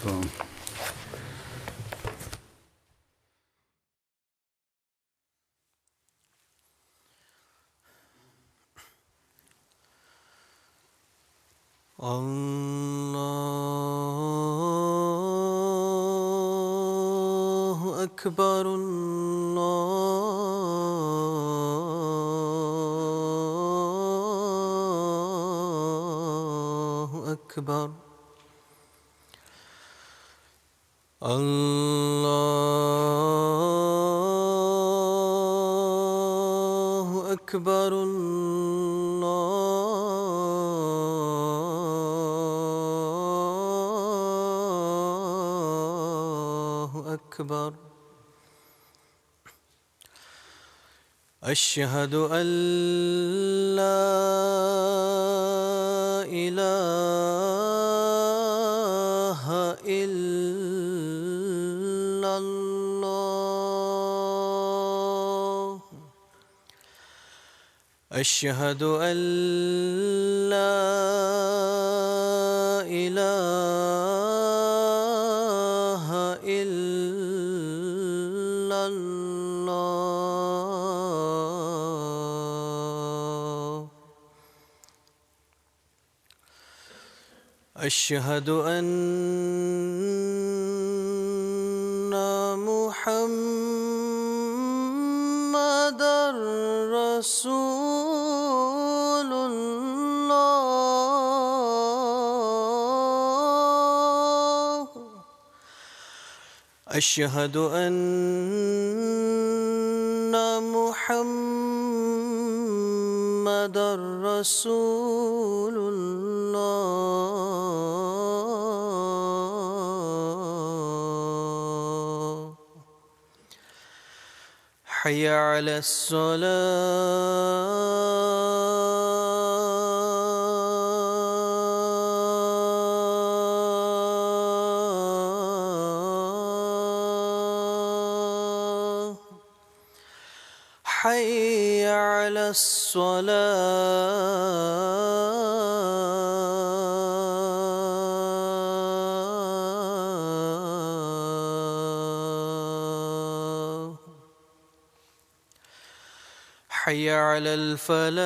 السلام. اللہ اکبر اللہ اکبر اللہ اکبر أكبر. أشهد أن لا إله إلا الله. أشهد أن لا إله إلا الله. أشهد أن محمدًا رسول الله. أشهد أن محمدًا رسول الله. حي على الصلاة. حي على الصلاة. حي على الفلاح.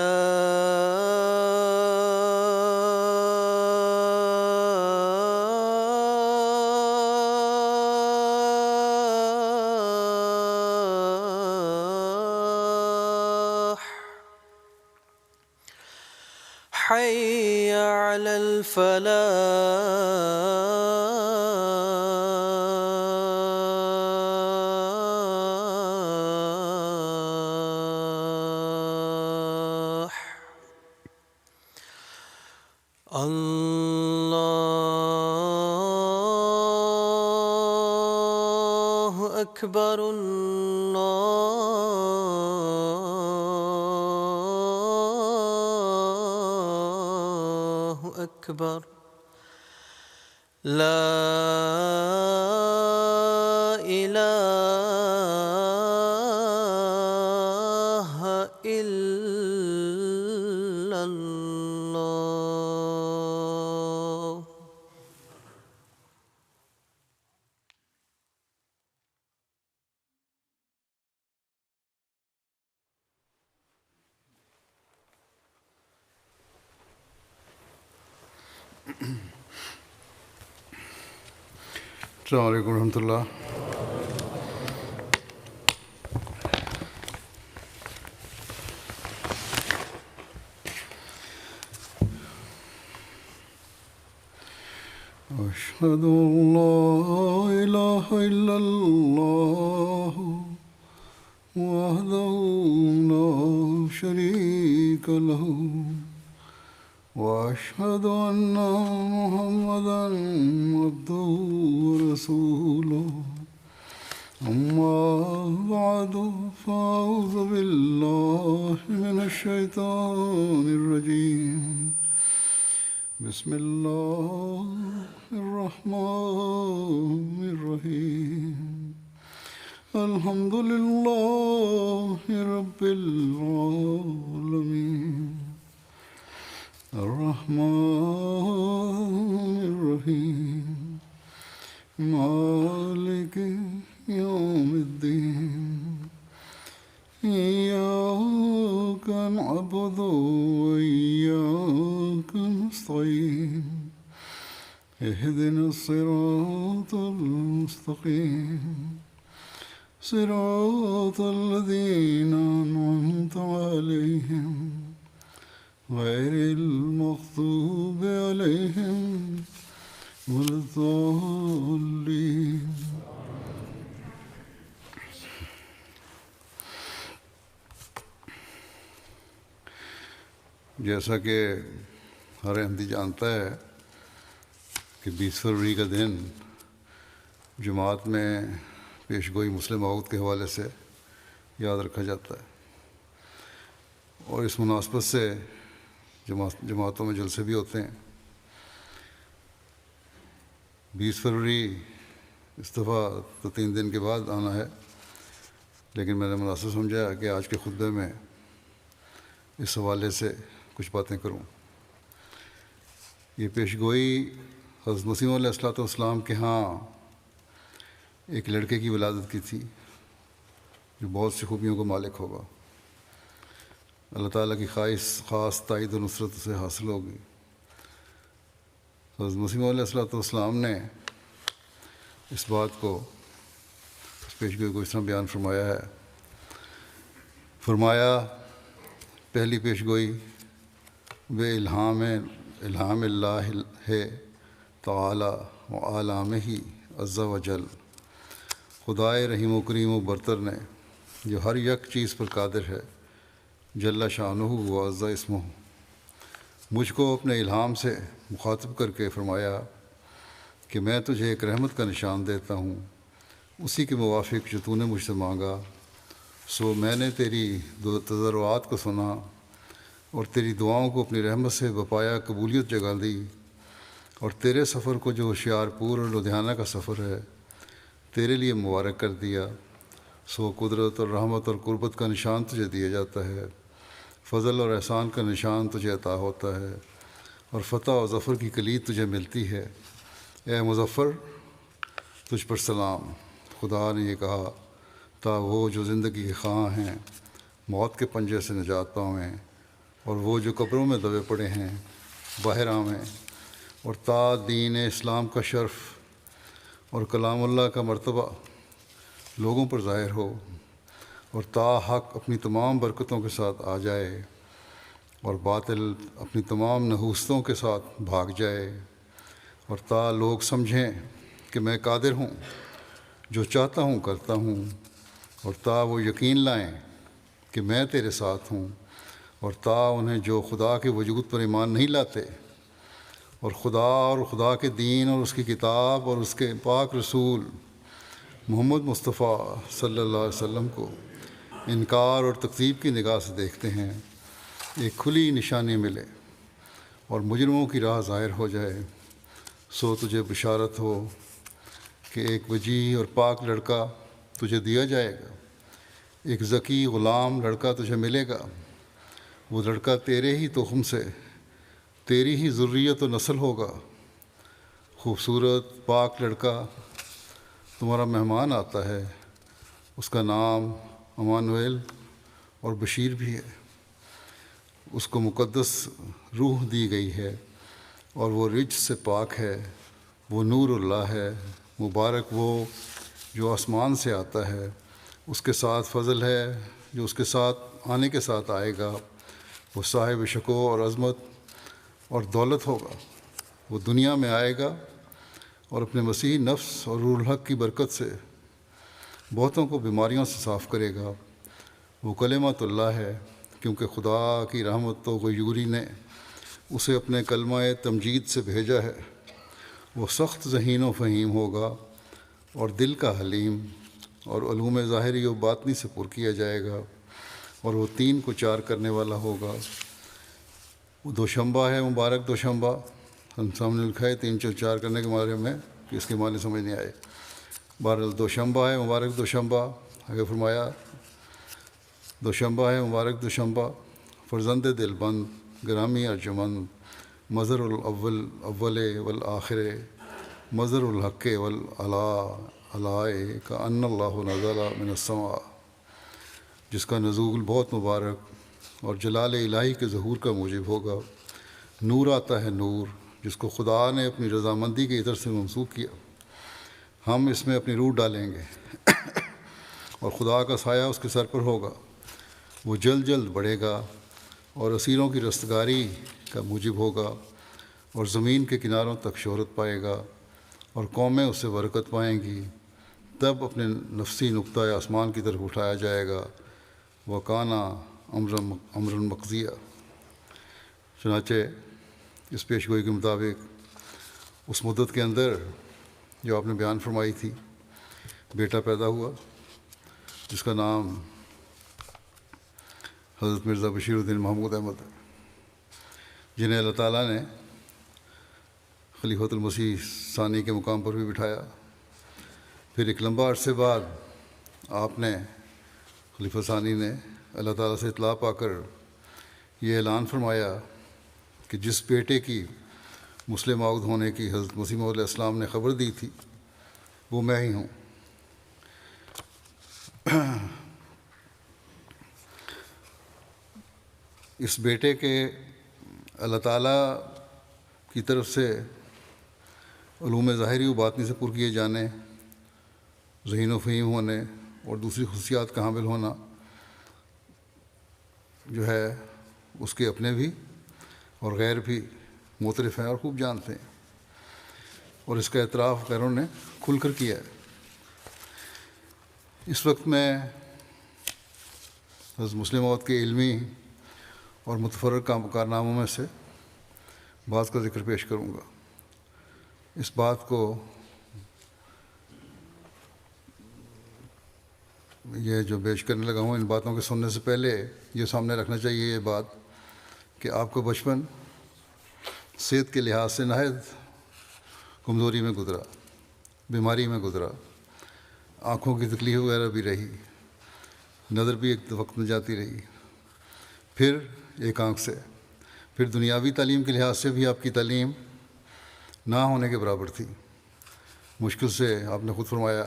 حي على الفلاح. الله أكبر الله أكبر. لا إله إلا الله. السلام علیکم ورحمۃ اللہ. أشهد أن لا إله إلا الله وحده لا شريك له وأشهد أن محمدًا عبده ورسوله. أما بعد فأعوذ بالله من الشيطان الرجيم. بسم الله الرحمن الرحيم. الحمد لله رب العالمين. الرحمن الرحيم. مالك يوم الدين إياك نعبد وإياك نستعين اهدنا الصراط المستقيم صراط الذين أنعمت عليهم غير المغضوب عليهم ولا الضالين. جیسا کہ ہر احمدی جانتا ہے کہ 20 فروری کا دن جماعت میں پیش گوئی مسلم عہد کے حوالے سے یاد رکھا جاتا ہے، اور اس مناسبت سے جماعتوں میں جلسے بھی ہوتے ہیں۔ 20 فروری اس دفعہ تو 3 دن کے بعد آنا ہے، لیکن میں نے مناسب سمجھا کہ آج کے خطبے میں اس حوالے سے کچھ باتیں کروں۔ یہ پیش گوئی حضرت مسیح علیہ الصلوۃ والسلام کے ہاں ایک لڑکے کی ولادت کی تھی جو بہت سی خوبیوں کا مالک ہوگا۔ اللہ تعالیٰ کی خاص تائید و نصرت اسے حاصل ہوگی۔ حضرت مسیح علیہ الصلوۃ والسلام نے اس بات کو، اس پیش گوئی کو اس طرح بیان فرمایا ہے، فرمایا پہلی پیش گوئی بے الہام اللہ ہے تعالی و عالم ہی عز و جل، خدائے رحیم و کریم و برتر نے جو ہر یک چیز پر قادر ہے، جل شانہ و عز اسمہ، مجھ کو اپنے الہام سے مخاطب کر کے فرمایا کہ میں تجھے ایک رحمت کا نشان دیتا ہوں، اسی کے موافق جو تو نے مجھ سے مانگا، سو میں نے تیری تضرعات کو سنا اور تیری دعاؤں کو اپنی رحمت سے بپایا قبولیت جگا دی، اور تیرے سفر کو جو ہوشیارپور اور لدھیانہ کا سفر ہے تیرے لیے مبارک کر دیا، سو قدرت اور رحمت اور قربت کا نشان تجھے دیا جاتا ہے، فضل اور احسان کا نشان تجھے عطا ہوتا ہے، اور فتح و ظفر کی کلید تجھے ملتی ہے۔ اے مظفر، تجھ پر سلام۔ خدا نے یہ کہا تا وہ جو زندگی کے خواہاں ہیں موت کے پنجے سے نجات پاویں، اور وہ جو قبروں میں دبے پڑے ہیں باہر آویں، اور تا دین اسلام کا شرف اور کلام اللہ کا مرتبہ لوگوں پر ظاہر ہو، اور تا حق اپنی تمام برکتوں کے ساتھ آ جائے اور باطل اپنی تمام نحوستوں کے ساتھ بھاگ جائے، اور تا لوگ سمجھیں کہ میں قادر ہوں، جو چاہتا ہوں کرتا ہوں، اور تا وہ یقین لائیں کہ میں تیرے ساتھ ہوں، اور تا انہیں جو خدا کے وجود پر ایمان نہیں لاتے اور خدا کے دین اور اس کی کتاب اور اس کے پاک رسول محمد مصطفیٰ صلی اللہ علیہ وسلم کو انکار اور تکذیب کی نگاہ سے دیکھتے ہیں، ایک کھلی نشانی ملے اور مجرموں کی راہ ظاہر ہو جائے، سو تجھے بشارت ہو کہ ایک وجیح اور پاک لڑکا تجھے دیا جائے گا، ایک ذکی غلام لڑکا تجھے ملے گا، وہ لڑکا تیرے ہی تخم سے، تیری ہی ذریت و نسل ہوگا، خوبصورت پاک لڑکا تمہارا مہمان آتا ہے، اس کا نام امانویل اور بشیر بھی ہے، اس کو مقدس روح دی گئی ہے اور وہ رجس سے پاک ہے، وہ نور اللہ ہے، مبارک وہ جو آسمان سے آتا ہے، اس کے ساتھ فضل ہے جو اس کے ساتھ آنے کے ساتھ آئے گا، وہ صاحب شکو اور عظمت اور دولت ہوگا، وہ دنیا میں آئے گا اور اپنے مسیح نفس اور روح الحق کی برکت سے بہتوں کو بیماریوں سے صاف کرے گا، وہ کلمۃ اللہ ہے، کیونکہ خدا کی رحمت و غیوری نے اسے اپنے کلمہ تمجید سے بھیجا ہے، وہ سخت ذہین و فہیم ہوگا اور دل کا حلیم، اور علوم ظاہری و باطنی سے پر کیا جائے گا، اور وہ 3 کو 4 کرنے والا ہوگا۔ وہ دوشنبہ ہے، مبارک دوشنبہ، ہم سامنے لکھا ہے 3 کو 4 کرنے کے بارے میں کہ اس کے معنی سمجھ نہیں آئے، بہرحال دوشنبہ ہے، مبارک دوشنبہ، آگے فرمایا دوشنبہ ہے، مبارک دوشنبہ، فرزند دل بند، گرامی ارجمند، مظہر الاول والآخر، مظہر الحق والعلاء کا ان اللہ نزل من السماء، جس کا نزول بہت مبارک اور جلال الہی کے ظہور کا موجب ہوگا۔ نور آتا ہے نور، جس کو خدا نے اپنی رضامندی کے اثر سے منسوخ کیا۔ ہم اس میں اپنی روح ڈالیں گے اور خدا کا سایہ اس کے سر پر ہوگا۔ وہ جلد جلد بڑھے گا اور اسیروں کی رستگاری کا موجب ہوگا، اور زمین کے کناروں تک شہرت پائے گا، اور قومیں اس سے برکت پائیں گی۔ تب اپنے نفسی نقطہ آسمان کی طرف اٹھایا جائے گا۔ وَكَانَ امرًا مقضیٰ۔ چنانچہ اس پیش گوئی کے مطابق اس مدت کے اندر جو آپ نے بیان فرمائی تھی، بیٹا پیدا ہوا جس کا نام حضرت مرزا بشیر الدین محمود احمد ہے، جنہیں اللہ تعالیٰ نے خلیفۃ المسیح ثانی کے مقام پر بھی بٹھایا۔ پھر ایک لمبا عرصے بعد آپ نے خلیفہ ثانی نے اللہ تعالیٰ سے اطلاع پا کر یہ اعلان فرمایا کہ جس بیٹے کی مسلم عود ہونے کی حضرت مسیح موعود علیہ السلام نے خبر دی تھی وہ میں ہی ہوں۔ اس بیٹے کے اللہ تعالیٰ کی طرف سے علوم ظاہری و باطنی سے پر کیے جانے، ذہین و فہیم ہونے اور دوسری خصوصیات کا حامل ہونا جو ہے اس کے اپنے بھی اور غیر بھی معترف ہیں اور خوب جانتے ہیں، اور اس کا اعتراف غیروں نے کھل کر کیا ہے۔ اس وقت میں حضرت مسلم موعود کے علمی اور متفرق کارناموں میں سے بعض کا ذکر پیش کروں گا۔ اس بات کو یہ جو پیش کرنے لگا ہوں، ان باتوں کے سننے سے پہلے یہ سامنے رکھنا چاہیے یہ بات کہ آپ کا بچپن صحت کے لحاظ سے نہایت کمزوری میں گزرا، بیماری میں گزرا، آنکھوں کی تکلیف وغیرہ بھی رہی، نظر بھی ایک وقت میں جاتی رہی، پھر ایک آنکھ سے، پھر دنیاوی تعلیم کے لحاظ سے بھی آپ کی تعلیم نہ ہونے کے برابر تھی۔ مشکل سے آپ نے خود فرمایا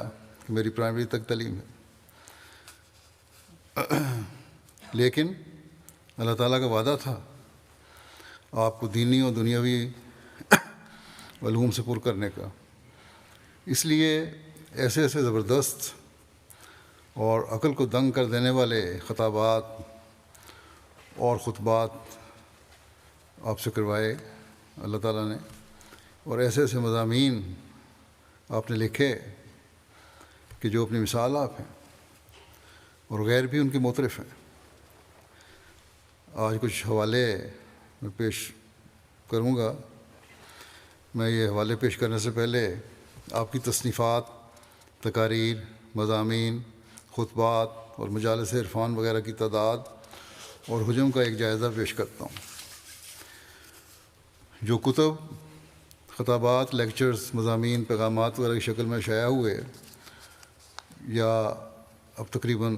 کہ میری پرائمری تک تعلیم ہے، لیکن اللہ تعالیٰ کا وعدہ تھا آپ کو دینی اور دنیاوی علوم سے پر کرنے کا۔ اس لیے ایسے ایسے زبردست اور عقل کو دنگ کر دینے والے خطابات اور خطبات آپ سے کروائے اللہ تعالیٰ نے، اور ایسے ایسے مضامین آپ نے لکھے کہ جو اپنی مثال آپ ہیں اور غیر بھی ان کے معترف ہیں۔ آج کچھ حوالے میں پیش کروں گا۔ میں یہ حوالے پیش کرنے سے پہلے آپ کی تصنیفات، تقاریر، مضامین، خطبات اور مجالس عرفان وغیرہ کی تعداد اور حجم کا ایک جائزہ پیش کرتا ہوں۔ جو کتب، خطابات، لیکچرز، مضامین، پیغامات وغیرہ کی شکل میں شائع ہوئے یا اب تقریباً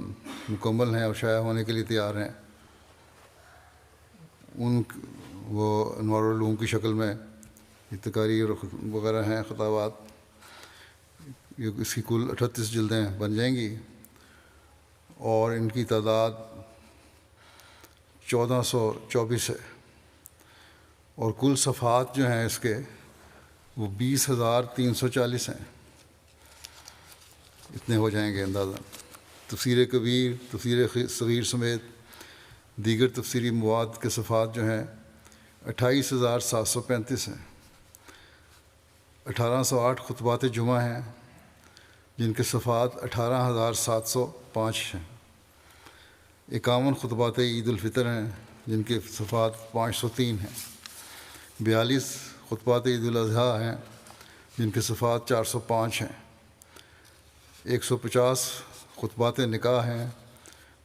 مکمل ہیں اور شائع ہونے کے لیے تیار ہیں، وہ انوار العلوم کی شکل میں یہ تقاریر وغیرہ ہیں، خطابات، یہ اس کی کل 38 جلدیں بن جائیں گی، اور ان کی تعداد 1424 ہے، اور کل صفحات جو ہیں اس کے وہ 20,340 ہیں۔ اتنے ہو جائیں گے اندازہ۔ تفسیر کبیر، تفسیر صغیر سمیت دیگر تفسیری مواد کے صفحات جو ہیں 28,735 ہیں۔ 1808 خطبات جمعہ ہیں جن کے صفحات 18,705 ہیں۔ 51 خطبات عید الفطر ہیں جن کے صفحات 503 ہیں۔ 42 خطبات عید الاضحیٰ ہیں جن کے صفحات 405 ہیں۔ 150 خطبات نکاح ہیں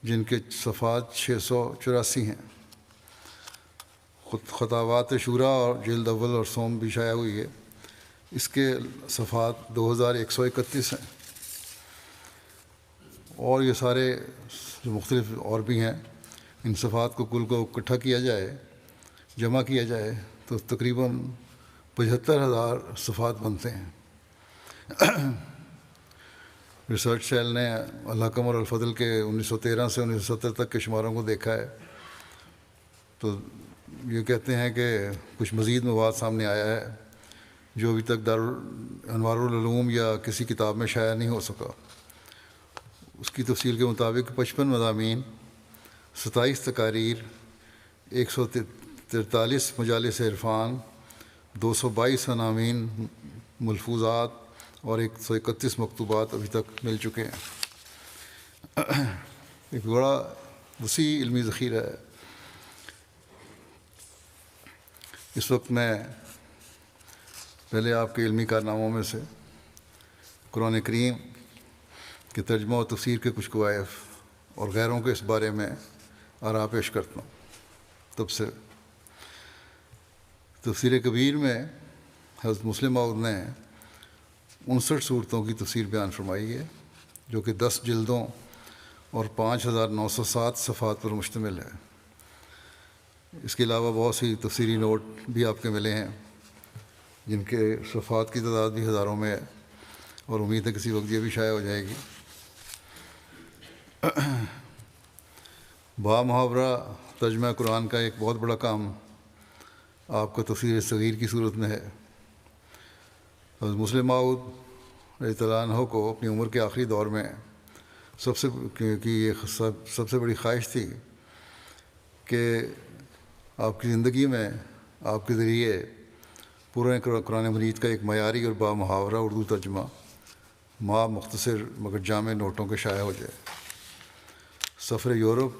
جن کے صفحات 684 ہیں۔ خطابات شورا اور جلد اول اور سوم بھی شائع ہوئی ہے، اس کے صفحات 2131 ہیں، اور یہ سارے جو مختلف اور بھی ہیں، ان صفحات کو کل کو اکٹھا کیا جائے، جمع کیا جائے تو تقریباً 75,000 صفحات بنتے ہیں۔ ریسرچ سیل نے الحکم اور الفضل کے 1913 سے 1970 تک کے شماروں کو دیکھا ہے، تو یہ کہتے ہیں کہ کچھ مزید مواد سامنے آیا ہے جو ابھی تک انوار العلوم یا کسی کتاب میں شائع نہیں ہو سکا۔ اس کی تفصیل کے مطابق 55 مضامین، 27 تقاریر، 143 مجالس عرفان، 222 عناوین ملفوظات اور 131 مکتوبات ابھی تک مل چکے ہیں۔ ایک بڑا وسیع علمی ذخیرہ ہے۔ اس وقت میں پہلے آپ کے علمی کارناموں میں سے قرآن کریم کے ترجمہ و تفسیر کے کچھ کوائف اور غیروں کے اس بارے میں آراء پیش کرتا ہوں۔ تب سے تفسیر کبیر میں حضرت مسلم موعود نے 59 صورتوں کی تفسیر بیان فرمائی ہے، جو کہ 10 جلدوں اور 5907 صفحات پر مشتمل ہے۔ اس کے علاوہ بہت سی تفسیری نوٹ بھی آپ کے ملے ہیں، جن کے صفحات کی تعداد بھی ہزاروں میں ہے، اور امید ہے کسی وقت یہ بھی شائع ہو جائے گی۔ با محاورہ ترجمہ قرآن کا ایک بہت بڑا کام آپ کا تفسیر صغیر کی صورت میں ہے۔ حضرت مسلم موعود رضی اللہ عنہ کو اپنی عمر کے آخری دور میں سب سے بڑی خواہش تھی کہ آپ کی زندگی میں آپ کے ذریعے پورے قرآن مجید کا ایک معیاری اور با محاورہ اردو ترجمہ مختصر مگر جامع نوٹوں کے شائع ہو جائے۔ سفر یورپ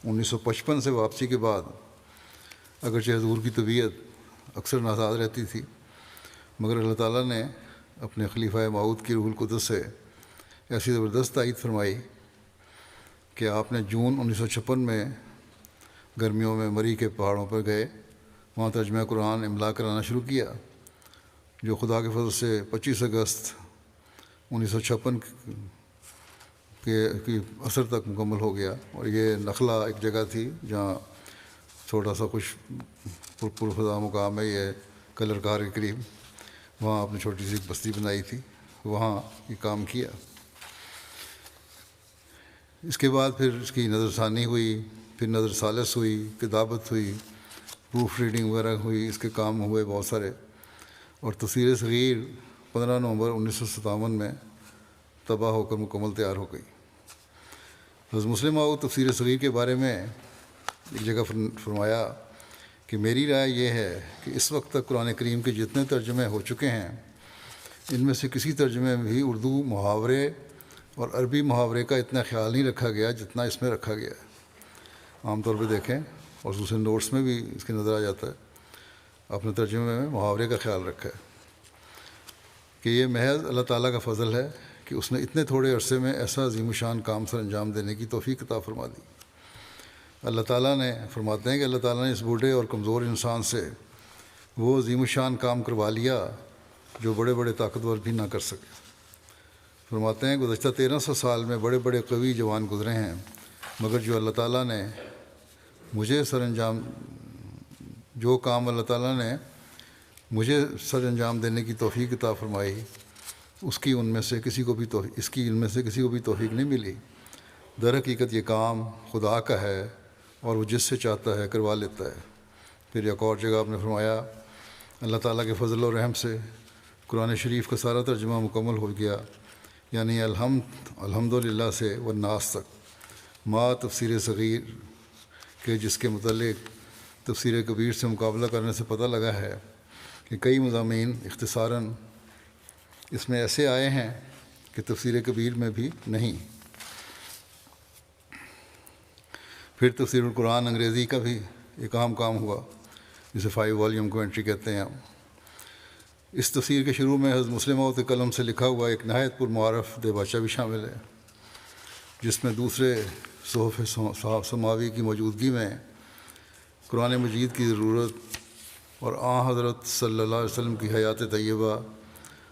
1955 سے واپسی کے بعد اگرچہ حضور کی طبیعت اکثر ناساز رہتی تھی، مگر اللہ تعالیٰ نے اپنے خلیفہ موعود کی روح القدس سے ایسی زبردست تائید فرمائی کہ آپ نے جون 1956 میں گرمیوں میں مری کے پہاڑوں پر گئے، وہاں ترجمہ قرآن املا کرانا شروع کیا، جو خدا کے فضل سے 25 اگست 1956 کے عصر تک مکمل ہو گیا۔ اور یہ نخلا ایک جگہ تھی جہاں چھوٹا سا کچھ پرفضا مقام ہے، یہ کلر کار کے قریب، وہاں آپ نے چھوٹی سی ایک بستی بنائی تھی، وہاں یہ کام کیا۔ اس کے بعد پھر اس کی نظر ثانی ہوئی، پھر نظر ثالث ہوئی، کتابت ہوئی، پروف ریڈنگ وغیرہ ہوئی، اس کے کام ہوئے بہت سارے، اور تفسیر صغیر 15 نومبر 1957 میں تباہ ہو کر مکمل تیار ہو گئی۔ حضرت مسلم موعود تفسیر صغیر کے بارے میں ایک جگہ فرمایا کہ میری رائے یہ ہے کہ اس وقت تک قرآن کریم کے جتنے ترجمے ہو چکے ہیں، ان میں سے کسی ترجمے میں بھی اردو محاورے اور عربی محاورے کا اتنا خیال نہیں رکھا گیا جتنا اس میں رکھا گیا ہے۔ عام طور پہ دیکھیں اور دوسرے نوٹس میں بھی اس کے نظر آ جاتا ہے، اپنے ترجمے میں محاورے کا خیال رکھا ہے کہ یہ محض اللہ تعالیٰ کا فضل ہے کہ اس نے اتنے تھوڑے عرصے میں ایسا عظیم الشان کام سر انجام دینے کی توفیق عطا فرما دی۔ اللہ تعالیٰ نے فرماتے ہیں کہ اللہ تعالیٰ نے اس بوڑھے اور کمزور انسان سے وہ عظیم الشان کام کروا لیا جو بڑے بڑے طاقتور بھی نہ کر سکے۔ فرماتے ہیں گزشتہ 1300 سال میں بڑے بڑے قوی جوان گزرے ہیں، مگر جو اللہ تعالیٰ نے مجھے جو کام اللہ تعالیٰ نے مجھے سر انجام دینے کی توفیق عطا فرمائی، اس کی ان میں سے کسی کو بھی توفیق نہیں ملی۔ در حقیقت یہ کام خدا کا ہے اور وہ جس سے چاہتا ہے کروا لیتا ہے۔ پھر ایک اور جگہ آپ نے فرمایا اللہ تعالیٰ کے فضل و رحم سے قرآن شریف کا سارا ترجمہ مکمل ہو گیا، یعنی الحمدللہ سے والناس تک، ما تفسیر صغیر کے، جس کے متعلق تفسیر کبیر سے مقابلہ کرنے سے پتہ لگا ہے کہ کئی مضامین اختصاراً اس میں ایسے آئے ہیں کہ تفسیر کبیر میں بھی نہیں۔ پھر تفسیر القرآن انگریزی کا بھی ایک اہم کام ہوا، جسے 5 والیوم کومنٹری کہتے ہیں ہم۔ اس تفسیر کے شروع میں حضرت مسلم موعود کے قلم سے لکھا ہوا ایک نہایت پرمعارف دیباچہ بھی شامل ہے، جس میں دوسرے صحف سماوی کی موجودگی میں قرآن مجید کی ضرورت اور حضرت صلی اللہ علیہ وسلم کی حیات طیبہ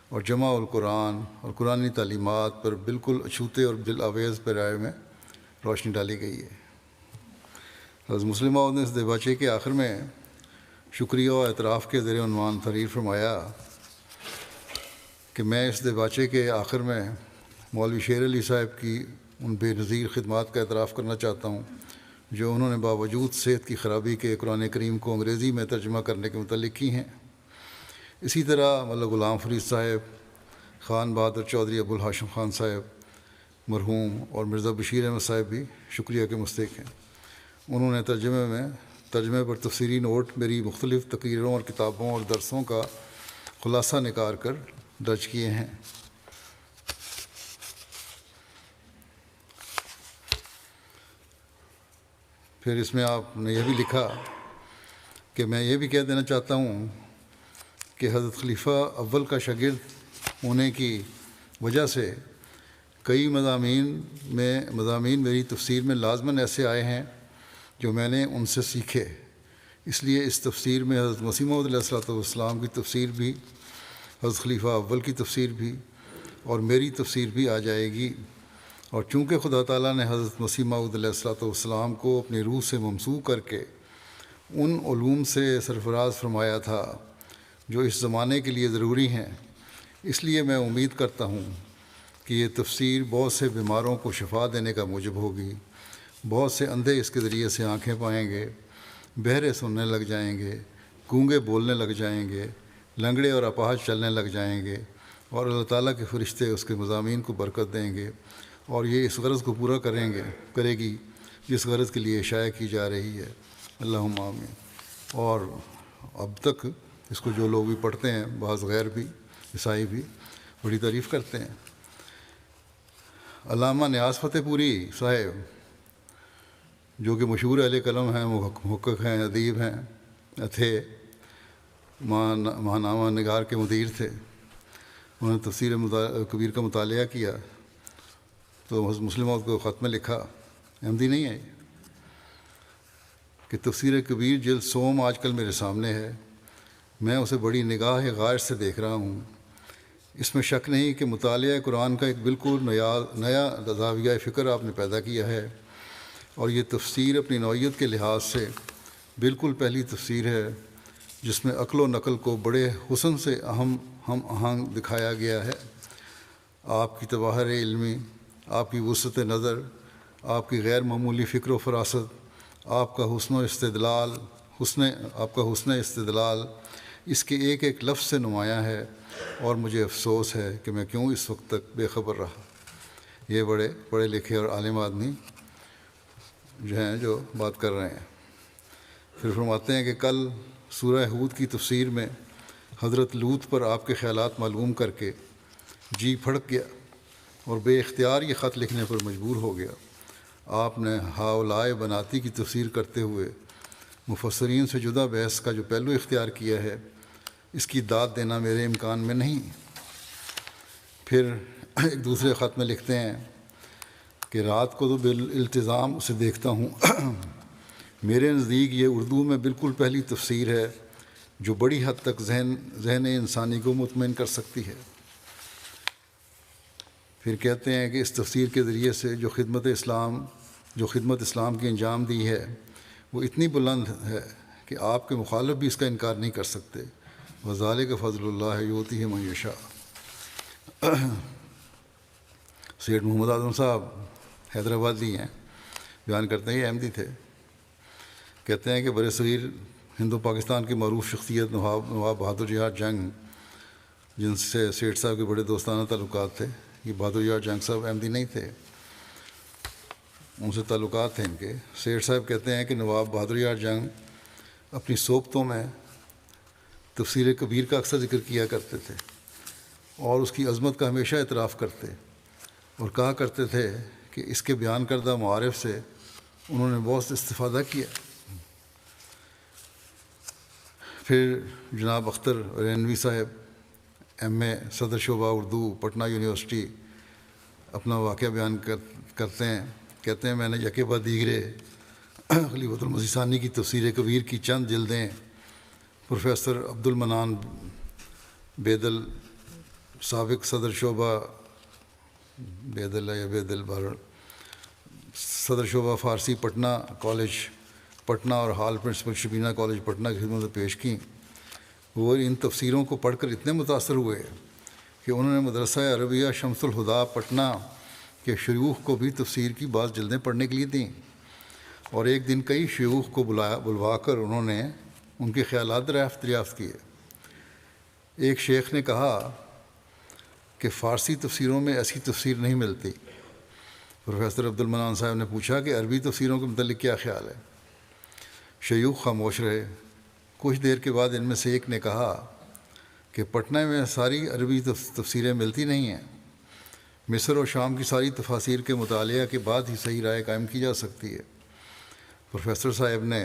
اور جمع القرآن اور قرآنی تعلیمات پر بالکل اچھوتے اور دل آویز پیرائے میں روشنی ڈالی گئی ہے۔ حضرت مسلم موعود نے اس دیباچے کے آخر میں شکریہ و اعتراف کے زیر عنوان تحریر فرمایا کہ میں اس دباچے کے آخر میں مولوی شیر علی صاحب کی ان بے نظیر خدمات کا اعتراف کرنا چاہتا ہوں جو انہوں نے باوجود صحت کی خرابی کے قرآن کریم کو انگریزی میں ترجمہ کرنے کے متعلق کی ہیں۔ اسی طرح مولانا غلام فرید صاحب، خان بہادر چودھری ابو الہاشم خان صاحب مرحوم اور مرزا بشیر احمد صاحب بھی شکریہ کے مستحق ہیں۔ انہوں نے ترجمے پر تفسیری نوٹ میری مختلف تقریروں اور کتابوں اور درسوں کا خلاصہ نکال کر درج کیے ہیں۔ پھر اس میں آپ نے یہ بھی لکھا کہ میں یہ بھی کہہ دینا چاہتا ہوں کہ حضرت خلیفہ اول کا شاگرد ہونے کی وجہ سے کئی مضامین میری تفسیر میں لازماً ایسے آئے ہیں جو میں نے ان سے سیکھے۔ اس لیے اس تفسیر میں حضرت مسیح موعود علیہ الصلوۃ والسلام کی تفسیر بھی، حضرت خلیفہ اول کی تفسیر بھی اور میری تفسیر بھی آ جائے گی۔ اور چونکہ خدا تعالیٰ نے حضرت مسیح موعود علیہ الصلوۃ والسلام کو اپنی روح سے ممسوح کر کے ان علوم سے سرفراز فرمایا تھا جو اس زمانے کے لیے ضروری ہیں، اس لیے میں امید کرتا ہوں کہ یہ تفسیر بہت سے بیماروں کو شفا دینے کا موجب ہوگی، بہت سے اندھے اس کے ذریعے سے آنکھیں پائیں گے، بہرے سننے لگ جائیں گے، گونگے بولنے لگ جائیں گے، لنگڑے اور اپاہج چلنے لگ جائیں گے، اور اللہ تعالیٰ کے فرشتے اس کے مضامین کو برکت دیں گے، اور یہ اس غرض کو پورا کرے گی جس غرض کے لیے شائع کی جا رہی ہے۔ اللہم آمین۔ اور اب تک اس کو جو لوگ بھی پڑھتے ہیں، بعض غیر بھی، عیسائی بھی بڑی تعریف کرتے ہیں۔ علامہ نیاز فتح پوری صاحب جو کہ مشہور اہل قلم ہیں، محقق ہیں، ادیب ہیں، تھے، ماہنامہ نگار کے مدیر تھے، انہوں نے تفسیر کبیر کا مطالعہ کیا تو حضرت مسلم موعود کو خط میں لکھا، احمدی نہیں ہے، کہ تفسیر کبیر جلد سوم آج کل میرے سامنے ہے، میں اسے بڑی نگاہ غائر سے دیکھ رہا ہوں۔ اس میں شک نہیں کہ مطالعہ قرآن کا ایک بالکل نیا زاویہ فکر آپ نے پیدا کیا ہے، اور یہ تفسیر اپنی نوعیت کے لحاظ سے بالکل پہلی تفسیر ہے جس میں عقل و نقل کو بڑے حسن سے ہم آہنگ دکھایا گیا ہے۔ آپ کی تباہر علمی، آپ کی وسعت نظر، آپ کی غیر معمولی فکر و فراست، آپ کا حسن استدلال اس کے ایک ایک لفظ سے نمایاں ہے، اور مجھے افسوس ہے کہ میں کیوں اس وقت تک بے خبر رہا۔ یہ بڑے پڑھے لکھے اور عالم آدمی جو ہیں جو بات کر رہے ہیں۔ پھر فرماتے ہیں کہ کل سورہ ہود کی تفسیر میں حضرت لوط پر آپ کے خیالات معلوم کر کے جی پھڑک گیا اور بے اختیار یہ خط لکھنے پر مجبور ہو گیا۔ آپ نے ہاؤلائے بناتی کی تفسیر کرتے ہوئے مفسرین سے جدا بحث کا جو پہلو اختیار کیا ہے، اس کی داد دینا میرے امکان میں نہیں۔ پھر ایک دوسرے خط میں لکھتے ہیں کہ رات کو تو بالالتزام اسے دیکھتا ہوں، میرے نزدیک یہ اردو میں بالکل پہلی تفسیر ہے جو بڑی حد تک ذہن انسانی کو مطمئن کر سکتی ہے۔ پھر کہتے ہیں کہ اس تفسیر کے ذریعے سے جو خدمت اسلام کی انجام دی ہے وہ اتنی بلند ہے کہ آپ کے مخالف بھی اس کا انکار نہیں کر سکتے۔ وذالک فضل اللہ یؤتیہ من یشاء۔ سید محمد اعظم صاحب حیدرآبادی ہیں، بیان کرتے ہیں یہ احمدی تھے، کہتے ہیں کہ برصغیر ہندو پاکستان کی معروف شخصیت نواب بہادر یار جنگ، جن سے سیٹھ صاحب کے بڑے دوستانہ تعلقات تھے، یہ بہادر یار جنگ صاحب احمدی نہیں تھے، ان سے تعلقات تھے ان کے۔ سیٹھ صاحب کہتے ہیں کہ نواب بہادر یار جنگ اپنی صحبتوں میں تفسیر کبیر کا اکثر ذکر کیا کرتے تھے اور اس کی عظمت کا ہمیشہ اعتراف کرتے اور کہا کرتے تھے کہ اس کے بیان کردہ معارف سے انہوں نے بہت استفادہ کیا۔ پھر جناب اختر رینوی صاحب ایم اے صدر شعبہ اردو پٹنہ یونیورسٹی اپنا واقعہ بیان کرتے ہیں، کہتے ہیں میں نے یکے بعد دیگرے خلیفۃ المسیح ثانی کی تفسیر کبیر کی چند جلدیں پروفیسر عبد المنان بیدل، سابق صدر شعبہ صدر شعبہ فارسی پٹنہ کالج پٹنہ اور حال پرنسپل شبینہ کالج پٹنہ کی خدمت میں پیش کیں۔ وہ ان تفسیروں کو پڑھ کر اتنے متاثر ہوئے کہ انہوں نے مدرسہ عربیہ شمس الہدا پٹنہ کے شیوخ کو بھی تفسیر کی بعض جلدیں پڑھنے کے لیے دیں، اور ایک دن کئی شیوخ کو بلوا کر انہوں نے ان کے خیالات دریافت کیے۔ ایک شیخ نے کہا کہ فارسی تفسیروں میں ایسی تفسیر نہیں ملتی۔ پروفیسر عبد المنان صاحب نے پوچھا کہ عربی تفسیروں کے متعلق کیا خیال ہے؟ شیوخ خاموش رہے۔ کچھ دیر کے بعد ان میں سے ایک نے کہا کہ پٹنہ میں ساری عربی تفسیریں ملتی نہیں ہیں، مصر اور شام کی ساری تفاسیر کے مطالعہ کے بعد ہی صحیح رائے قائم کی جا سکتی ہے۔ پروفیسر صاحب نے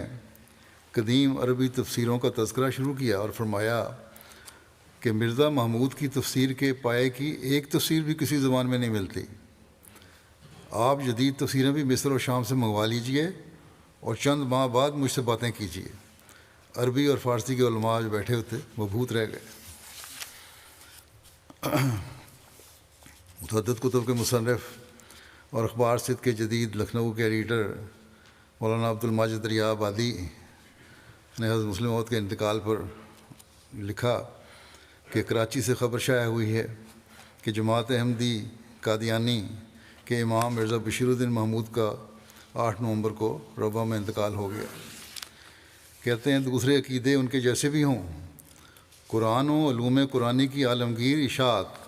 قدیم عربی تفسیروں کا تذکرہ شروع کیا اور فرمایا کہ مرزا محمود کی تفسیر کے پائے کی ایک تفسیر بھی کسی زبان میں نہیں ملتی۔ آپ جدید تفسیریں بھی مصر اور شام سے منگوا لیجئے اور چند ماہ بعد مجھ سے باتیں کیجیے۔ عربی اور فارسی کے علماء جو بیٹھے ہوتے وہ مبہوت رہ گئے۔ متعدد کتب کے مصنف اور اخبار صدق کے جدید لکھنؤ کے ایڈیٹر مولانا عبد الماجد دریا آبادی نے حضرت مسلم موعود کے انتقال پر لکھا کہ کراچی سے خبر شائع ہوئی ہے کہ جماعت احمدی قادیانی کے امام مرزا بشیر الدین محمود کا 8 نومبر کو ربوہ میں انتقال ہو گیا۔ کہتے ہیں دوسرے عقیدے ان کے جیسے بھی ہوں، قرآن و علوم قرآنی کی عالمگیر اشاعت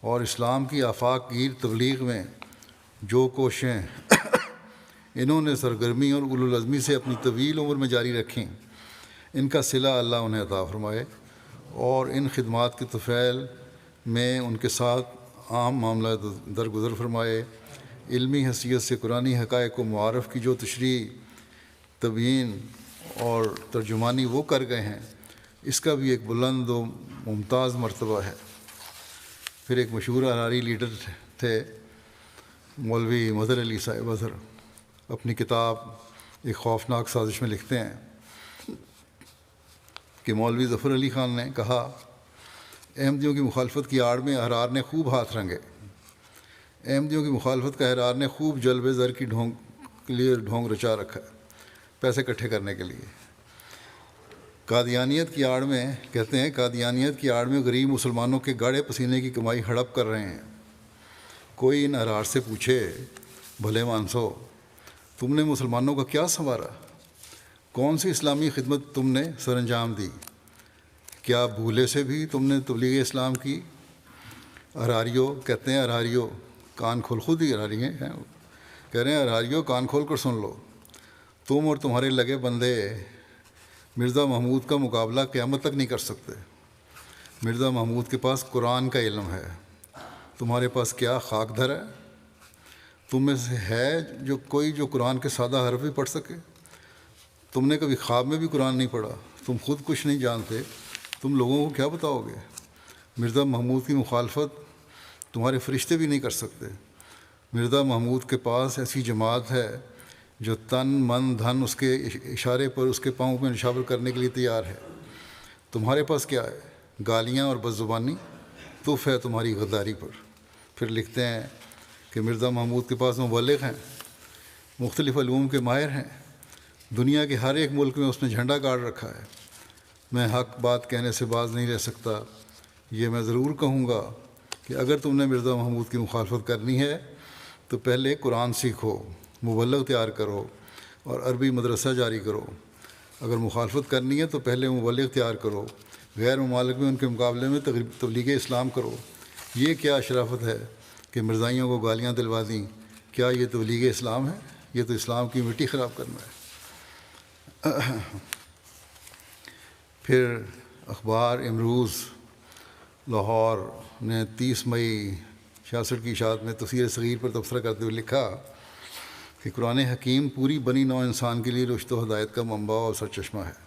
اور اسلام کی آفاق گیر تبلیغ میں جو کوششیں انہوں نے سرگرمی اور اولوالعزمی سے اپنی طویل عمر میں جاری رکھیں، ان کا صلہ اللہ انہیں عطا فرمائے اور ان خدمات کے طفیل میں ان کے ساتھ عام معاملہ درگزر فرمائے۔ علمی حیثیت سے قرآنی حقائق و معارف کی جو تشریح، تبیین اور ترجمانی وہ کر گئے ہیں، اس کا بھی ایک بلند و ممتاز مرتبہ ہے۔ پھر ایک مشہور احراری لیڈر تھے مولوی مظہر علی صاحب اظہر، اپنی کتاب ایک خوفناک سازش میں لکھتے ہیں کہ مولوی ظفر علی خان نے کہا، احمدیوں کی مخالفت کی آڑ میں احرار نے خوب ہاتھ رنگے، احمدیوں کی مخالفت کا احرار نے خوب جلب زر کی ڈھونگ رچا رکھا ہے پیسے اکٹھے کرنے کے لیے۔ قادیانیت کی آڑ میں کہتے ہیں، قادیانیت کی آڑ میں غریب مسلمانوں کے گاڑے پسینے کی کمائی ہڑپ کر رہے ہیں۔ کوئی ان احرار سے پوچھے، بھلے مانسو تم نے مسلمانوں کا کیا سنوارا؟ کون سی اسلامی خدمت تم نے سر انجام دی؟ کیا بھولے سے بھی تم نے تبلیغ اسلام کی؟ احراریوں کہتے ہیں، احراریوں کان کھول، خود ہی احراری ہیں، کہہ رہے ہیں احراریوں کان کھول کر سن لو، تم اور تمہارے لگے بندے مرزا محمود کا مقابلہ قیامت تک نہیں کر سکتے۔ مرزا محمود کے پاس قرآن کا علم ہے، تمہارے پاس کیا خاک دھر ہے؟ تم میں سے ہے جو قرآن کے سادہ حرف بھی پڑھ سکے؟ تم نے کبھی خواب میں بھی قرآن نہیں پڑھا، تم خود کچھ نہیں جانتے، تم لوگوں کو کیا بتاؤ گے؟ مرزا محمود کی مخالفت تمہارے فرشتے بھی نہیں کر سکتے۔ مرزا محمود کے پاس ایسی جماعت ہے جو تن من دھن اس کے اشارے پر اس کے پاؤں میں نشاور کرنے کے لیے تیار ہے۔ تمہارے پاس کیا ہے؟ گالیاں اور بد زبانی، تف ہے تمہاری غداری پر۔ پھر لکھتے ہیں کہ مرزا محمود کے پاس مبلغ ہیں، مختلف علوم کے ماہر ہیں، دنیا کے ہر ایک ملک میں اس نے جھنڈا گاڑ رکھا ہے۔ میں حق بات کہنے سے باز نہیں رہ سکتا، یہ میں ضرور کہوں گا کہ اگر تم نے مرزا محمود کی مخالفت کرنی ہے تو پہلے قرآن سیکھو، مبلغ تیار کرو اور عربی مدرسہ جاری کرو۔ اگر مخالفت کرنی ہے تو پہلے مبلغ تیار کرو، غیر ممالک میں ان کے مقابلے میں تبلیغ اسلام کرو۔ یہ کیا شرافت ہے کہ مرزائیوں کو گالیاں دلوا دیں؟ کیا یہ تبلیغ اسلام ہے؟ یہ تو اسلام کی مٹی خراب کرنا ہے۔ پھر اخبار امروز لاہور نے 30 مئی 66 کی اشاعت میں تفسیر صغیر پر تبصرہ کرتے ہوئے لکھا کہ قرآن حکیم پوری بنی نوع انسان کے لیے رشد و ہدایت کا منبع اور سرچشمہ ہے۔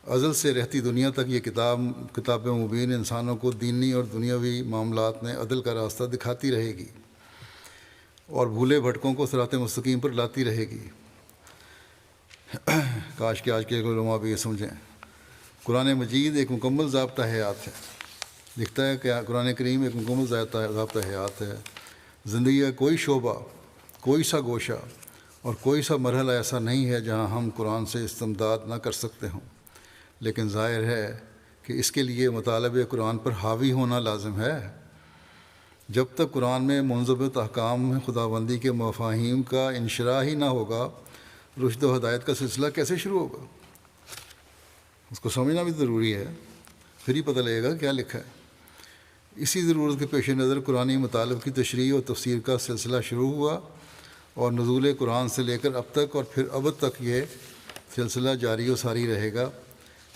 ازل سے رہتی دنیا تک یہ کتاب مبین انسانوں کو دینی اور دنیاوی معاملات میں عدل کا راستہ دکھاتی رہے گی اور بھولے بھٹکوں کو صراط مستقیم پر لاتی رہے گی۔ کاش کہ آج کے علماء بھی یہ سمجھیں۔ قرآن مجید ایک مکمل ضابطہ حیات ہے۔ لکھتا ہے کہ قرآن کریم ایک مکمل ضابطہ حیات ہے۔ زندگی کا کوئی شعبہ، کوئی سا گوشہ اور کوئی سا مرحلہ ایسا نہیں ہے جہاں ہم قرآن سے استمداد نہ کر سکتے ہوں، لیکن ظاہر ہے کہ اس کے لیے مطالبہ قرآن پر حاوی ہونا لازم ہے۔ جب تک قرآن میں منضبط احکام میں خداوندی کے مفاہیم کا انشراح ہی نہ ہوگا، رشد و ہدایت کا سلسلہ کیسے شروع ہوگا؟ اس کو سمجھنا بھی ضروری ہے، پھر ہی پتہ لگے گا کیا لکھا ہے۔ اسی ضرورت کے پیش نظر قرآنی مطالب کی تشریح اور تفسیر کا سلسلہ شروع ہوا، اور نزول قرآن سے لے کر اب تک اور پھر ابد تک یہ سلسلہ جاری و ساری رہے گا۔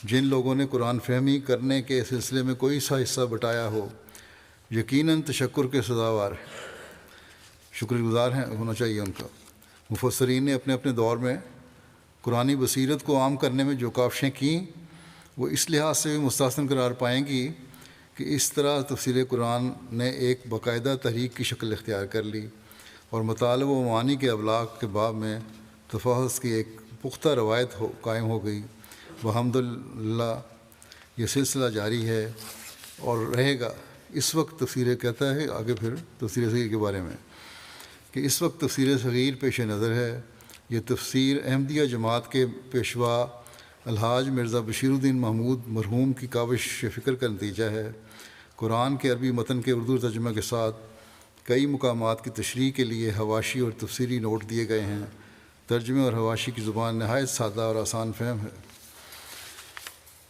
جن لوگوں نے قرآن فہمی کرنے کے سلسلے میں کوئی سا حصہ بٹایا ہو، یقیناً تشکر کے سزاوار شکر گزار ہیں ہونا چاہیے ان کا۔ مفسرین نے اپنے اپنے دور میں قرآنی بصیرت کو عام کرنے میں جو کاوشیں کیں، وہ اس لحاظ سے بھی مستحسن قرار پائیں گی کہ اس طرح تفسیر قرآن نے ایک باقاعدہ تحریک کی شکل اختیار کر لی، اور مطالب و معانی کے ابلاغ کے باب میں تفحص کی ایک پختہ روایت قائم ہو گئی۔ الحمدللہ یہ سلسلہ جاری ہے اور رہے گا۔ اس وقت تفسیر کہتا ہے آگے پھر تفسیر صغیر کے بارے میں کہ اس وقت تفسیر صغیر پیش نظر ہے۔ یہ تفسیر احمدیہ جماعت کے پیشوا الحاج مرزا بشیر الدین محمود مرحوم کی کاوش فکر کا نتیجہ ہے۔ قرآن کے عربی متن کے اردو ترجمہ کے ساتھ کئی مقامات کی تشریح کے لیے حواشی اور تفسیری نوٹ دیے گئے ہیں۔ ترجمے اور حواشی کی زبان نہایت سادہ اور آسان فہم ہے۔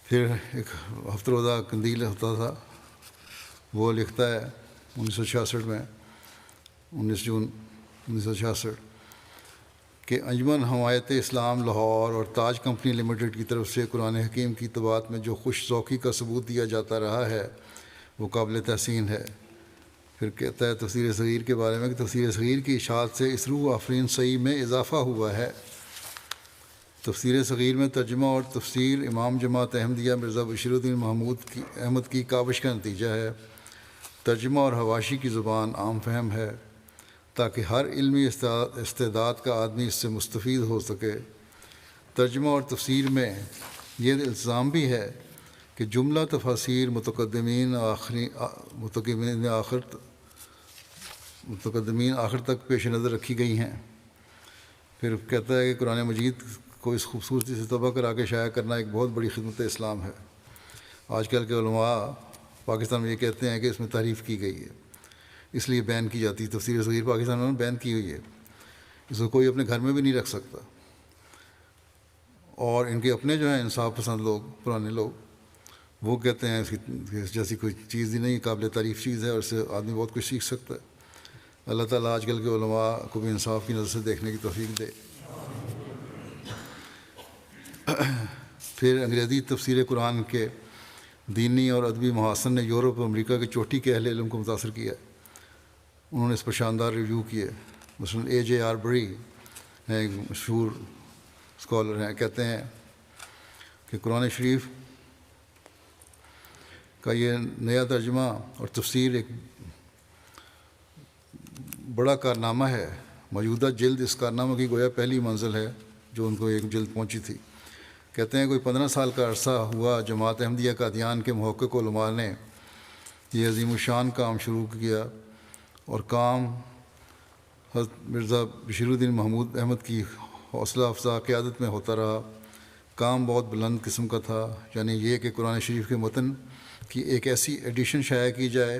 پھر ایک ہفتہ روزہ قندیل ہوتا تھا، وہ لکھتا ہے 1966 میں 19 جون 1966 کہ انجمن حمایت اسلام لاہور اور تاج کمپنی لمیٹڈ کی طرف سے قرآن حکیم کی طباعت میں جو خوش ذوقی کا ثبوت دیا جاتا رہا ہے وہ قابل تحسین ہے۔ پھر کہتا ہے تفسیر صغیر کے بارے میں کہ تفسیر صغیر کی اشاعت سے اس روح آفرین صحیح میں اضافہ ہوا ہے۔ تفسیر صغیر میں ترجمہ اور تفسیر امام جماعت احمدیہ مرزا بشیر الدین محمود احمد کی کاوش کا نتیجہ ہے۔ ترجمہ اور حواشی کی زبان عام فہم ہے تاکہ ہر علمی استعداد کا آدمی اس سے مستفید ہو سکے۔ ترجمہ اور تفسیر میں یہ الزام بھی ہے کہ جملہ تفاسیر متقدمین آخر تک پیش نظر رکھی گئی ہیں۔ پھر کہتا ہے کہ قرآن مجید کو اس خوبصورتی سے طبع کر آگے شائع کرنا ایک بہت بڑی خدمت اسلام ہے۔ آج کل کے علماء پاکستان میں یہ کہتے ہیں کہ اس میں تعریف کی گئی ہے، اس لیے بین کی جاتی ہے۔ تفسیر صغیر پاکستان میں بین کی ہوئی ہے، اس کو کوئی اپنے گھر میں بھی نہیں رکھ سکتا۔ اور ان کے اپنے جو ہیں انصاف پسند لوگ، پرانے لوگ، وہ کہتے ہیں اس کی جیسی کوئی چیز ہی نہیں، قابل تعریف چیز ہے اور اس سے آدمی بہت کچھ سیکھ سکتا ہے۔ اللہ تعالیٰ آج کل کے علماء کو بھی انصاف کی نظر سے دیکھنے کی توفیق دے۔ پھر انگریزی تفسیر قرآن کے دینی اور ادبی محاسن نے یورپ اور امریکہ کے چوٹی کے اہل علم کو متاثر کیا ہے۔ انہوں نے اس پر شاندار ریویو کیے۔ مثلاً A.J. آربری ہیں، ایک مشہور اسکالر ہیں، کہتے ہیں کہ قرآن شریف کا یہ نیا ترجمہ اور تفسیر ایک بڑا کارنامہ ہے۔ موجودہ جلد اس کارنامہ کی گویا پہلی منزل ہے جو ان کو ایک جلد پہنچی تھی۔ کہتے ہیں کوئی 15 سال کا عرصہ ہوا جماعت احمدیہ قادیان کے محقق علماء نے یہ عظیم الشان کام شروع کیا، اور کام حضرت مرزا بشیر الدین محمود احمد کی حوصلہ افزا قیادت میں ہوتا رہا۔ کام بہت بلند قسم کا تھا، یعنی یہ کہ قرآن شریف کے متن کی ایک ایسی ایڈیشن شائع کی جائے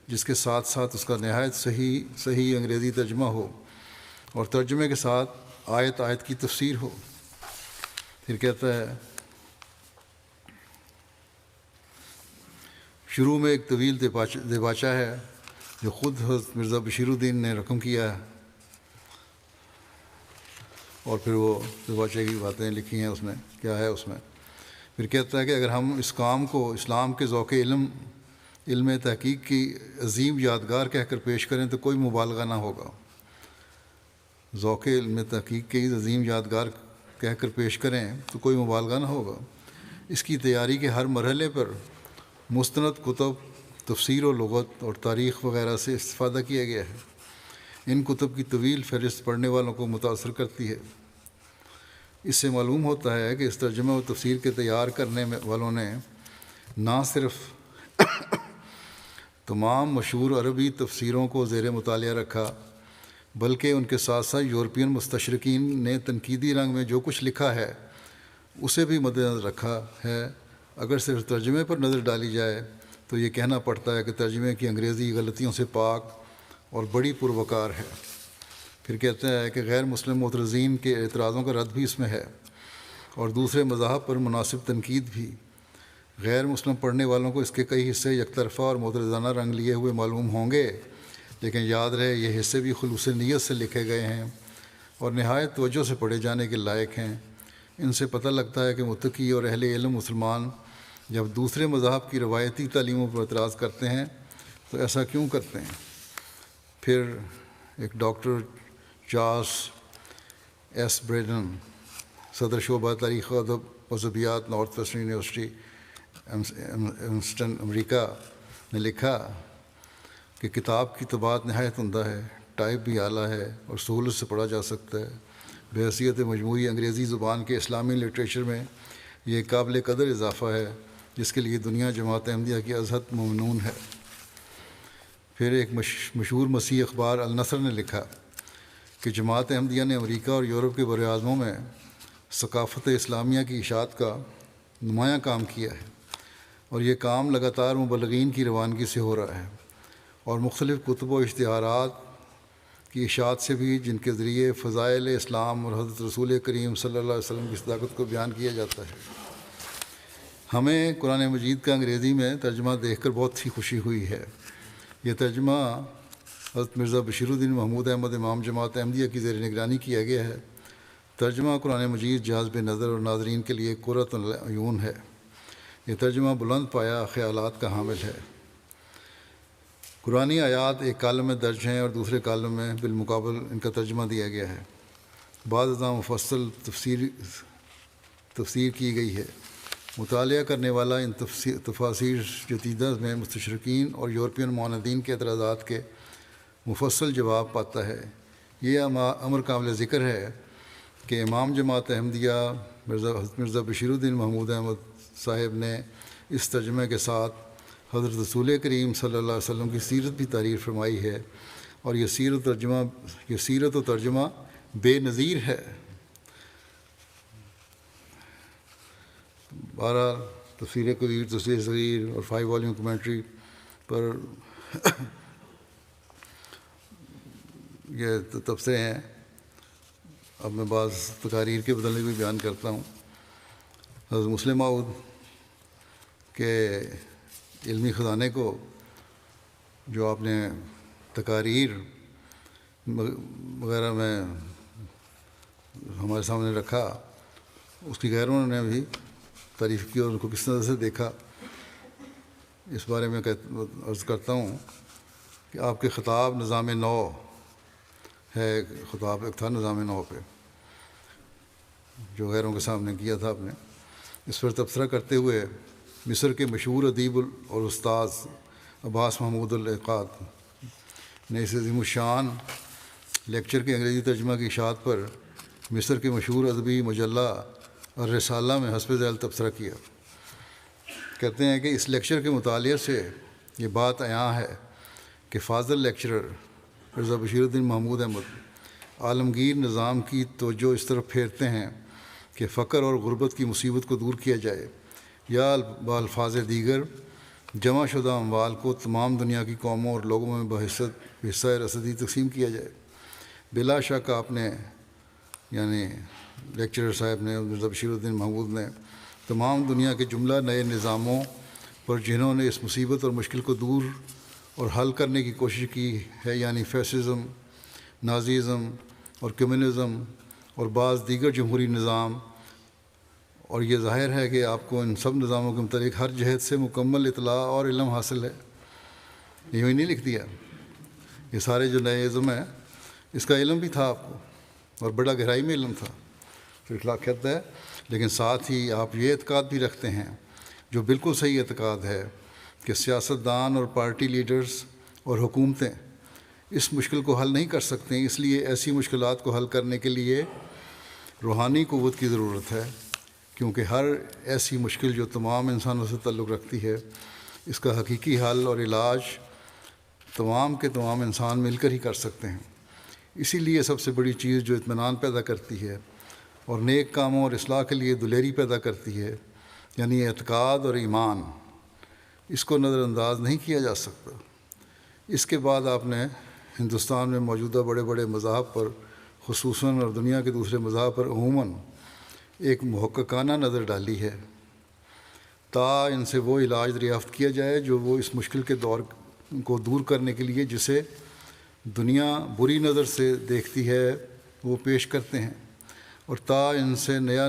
جس کے ساتھ ساتھ اس کا نہایت صحیح انگریزی ترجمہ ہو، اور ترجمے کے ساتھ آیت آیت کی تفسیر ہو۔ پھر کہتا ہے شروع میں ایک طویل دیباچہ ہے جو خود حضرت مرزا بشیر الدین نے رقم کیا ہے، اور پھر وہ دیباچے کی باتیں لکھی ہیں، اس میں کیا ہے اس میں۔ پھر کہتا ہے کہ اگر ہم اس کام کو اسلام کے ذوق علم تحقیق کی عظیم یادگار کہہ کر پیش کریں تو کوئی مبالغہ نہ ہوگا۔ ذوق علم تحقیق کی عظیم یادگار کہہ کر پیش کریں تو کوئی مبالغہ نہ ہوگا۔ اس کی تیاری کے ہر مرحلے پر مستند کتب، تفسیر و لغت اور تاریخ وغیرہ سے استفادہ کیا گیا ہے۔ ان کتب کی طویل فہرست پڑھنے والوں کو متاثر کرتی ہے۔ اس سے معلوم ہوتا ہے کہ اس ترجمہ و تفسیر کے تیار کرنے والوں نے نہ صرف تمام مشہور عربی تفسیروں کو زیر مطالعہ رکھا، بلکہ ان کے ساتھ ساتھ یورپین مستشرقین نے تنقیدی رنگ میں جو کچھ لکھا ہے اسے بھی مد نظر رکھا ہے، اگر صرف ترجمے پر نظر ڈالی جائے تو یہ کہنا پڑتا ہے کہ ترجمے کی انگریزی غلطیوں سے پاک اور بڑی پروکار ہے۔ پھر کہتا ہے کہ غیر مسلم معترضین کے اعتراضوں کا رد بھی اس میں ہے، اور دوسرے مذاہب پر مناسب تنقید بھی۔ غیر مسلم پڑھنے والوں کو اس کے کئی حصے یک طرفہ اور معترضانہ رنگ لیے ہوئے معلوم ہوں گے، لیکن یاد رہے یہ حصے بھی خلوص نیت سے لکھے گئے ہیں اور نہایت توجہ سے پڑھے جانے کے لائق ہیں۔ ان سے پتہ لگتا ہے کہ متقی اور اہل علم مسلمان جب دوسرے مذاہب کی روایتی تعلیموں پر اعتراض کرتے ہیں تو ایسا کیوں کرتے ہیں۔ پھر ایک ڈاکٹر چارلس ایس بریڈن، صدر شعبہ تاریخ و ادب و ادبیات نارتھ ویسٹرن یونیورسٹی ایمسٹن امریکہ نے لکھا کہ کتاب کی طباعت نہایت عمدہ ہے، ٹائپ بھی اعلیٰ ہے اور سہولت سے پڑھا جا سکتا ہے۔ بحیثیت مجموعی انگریزی زبان کے اسلامی لٹریچر میں یہ قابل قدر اضافہ ہے جس کے لیے دنیا جماعت احمدیہ کی ازحد ممنون ہے۔ پھر ایک مشہور مسیحی اخبار النصر نے لکھا کہ جماعت احمدیہ نے امریکہ اور یورپ کے براعظموں میں ثقافت اسلامیہ کی اشاعت کا نمایاں کام کیا ہے، اور یہ کام لگاتار مبلغین کی روانگی سے ہو رہا ہے اور مختلف کتب و اشتہارات کی اشاعت سے بھی، جن کے ذریعے فضائل اسلام اور حضرت رسول کریم صلی اللہ علیہ وسلم کی صداقت کو بیان کیا جاتا ہے۔ ہمیں قرآن مجید کا انگریزی میں ترجمہ دیکھ کر بہت ہی خوشی ہوئی ہے۔ یہ ترجمہ حضرت مرزا بشیر الدین محمود احمد امام جماعت احمدیہ کی زیر نگرانی کیا گیا ہے۔ ترجمہ قرآن مجید جاذب نظر اور ناظرین کے لیے قرۃ العیون ہے۔ یہ ترجمہ بلند پایہ خیالات کا حامل ہے۔ قرآنی آیات ایک کالم میں درج ہیں اور دوسرے کالم میں بالمقابل ان کا ترجمہ دیا گیا ہے۔ بعض ازاں مفصل تفسیر کی گئی ہے۔ مطالعہ کرنے والا ان تفاسیر جدیدہ میں مستشرقین اور یورپین معاندین کے اعتراضات کے مفصل جواب پاتا ہے۔ یہ امر قابل ذکر ہے کہ امام جماعت احمدیہ حضرت مرزا بشیر الدین محمود احمد صاحب نے اس ترجمے کے ساتھ حضرت رسول کریم صلی اللہ علیہ وسلم کی سیرت بھی تعریف فرمائی ہے، اور یہ سیرت و ترجمہ بے نظیر ہے۔ بہرحال تفسیر کبیر، تفسیر صغیر اور 5 والیوم کمنٹری پر یہ تبصرے ہیں۔ اب میں بعض تقاریر کے بدلے بھی بیان کرتا ہوں۔ حضرت مسلم موعود کے علمی خزانے کو جو آپ نے تقاریر وغیرہ میں ہمارے سامنے رکھا، اس کی غیروں نے بھی تعریف کی اور ان کو کس طرح سے دیکھا، اس بارے میں عرض کرتا ہوں کہ آپ کے خطاب نظام نو ہے، خطاب ایک تھا نظام نو پہ جو غیروں کے سامنے کیا تھا آپ نے۔ اس پر تبصرہ کرتے ہوئے مصر کے مشہور ادیب اور استاذ عباس محمود العقاد نے اس عظیم الشان لیکچر کے انگریزی ترجمہ کی اشاعت پر مصر کے مشہور ادبی مجلہ الرسالہ میں حسب ذیل تبصرہ کیا۔ کہتے ہیں کہ اس لیکچر کے مطالعے سے یہ بات عیاں ہے کہ فاضل لیکچرر مرزا بشیر الدین محمود احمد عالمگیر نظام کی توجہ اس طرف پھیرتے ہیں کہ فقر اور غربت کی مصیبت کو دور کیا جائے، یا بالفاظ دیگر جمع شدہ اموال کو تمام دنیا کی قوموں اور لوگوں میں بحصہ رسدی تقسیم کیا جائے۔ بلا شک آپ نے، یعنی لیکچرر صاحب نے، مرزا بشیر الدین محمود نے، تمام دنیا کے جملہ نئے نظاموں پر جنہوں نے اس مصیبت اور مشکل کو دور اور حل کرنے کی کوشش کی ہے، یعنی فیسزم، نازیزم اور کمیونزم اور بعض دیگر جمہوری نظام، اور یہ ظاہر ہے کہ آپ کو ان سب نظاموں کے متعلق ہر جہت سے مکمل اطلاع اور علم حاصل ہے۔ یوں ہی نہیں لکھ دیا، یہ سارے جو نئے ازم ہیں اس کا علم بھی تھا آپ کو، اور بڑا گہرائی میں علم تھا۔ پھر اخلاق کہتا ہے لیکن ساتھ ہی آپ یہ اعتقاد بھی رکھتے ہیں، جو بالکل صحیح اعتقاد ہے، کہ سیاستدان اور پارٹی لیڈرز اور حکومتیں اس مشکل کو حل نہیں کر سکتے، اس لیے ایسی مشکلات کو حل کرنے کے لیے روحانی قوت کی ضرورت ہے، کیونکہ ہر ایسی مشکل جو تمام انسانوں سے تعلق رکھتی ہے، اس کا حقیقی حل اور علاج تمام کے تمام انسان مل کر ہی کر سکتے ہیں۔ اسی لیے سب سے بڑی چیز جو اطمینان پیدا کرتی ہے اور نیک کاموں اور اصلاح کے لیے دلیری پیدا کرتی ہے، یعنی اعتقاد اور ایمان، اس کو نظر انداز نہیں کیا جا سکتا۔ اس کے بعد آپ نے ہندوستان میں موجودہ بڑے بڑے مذاہب پر خصوصاً اور دنیا کے دوسرے مذاہب پر عموماً ایک محققانہ نظر ڈالی ہے، تا ان سے وہ علاج دریافت کیا جائے جو وہ اس مشکل کے دور کو دور کرنے کے لیے جسے دنیا بری نظر سے دیکھتی ہے وہ پیش کرتے ہیں، اور تا ان سے نیا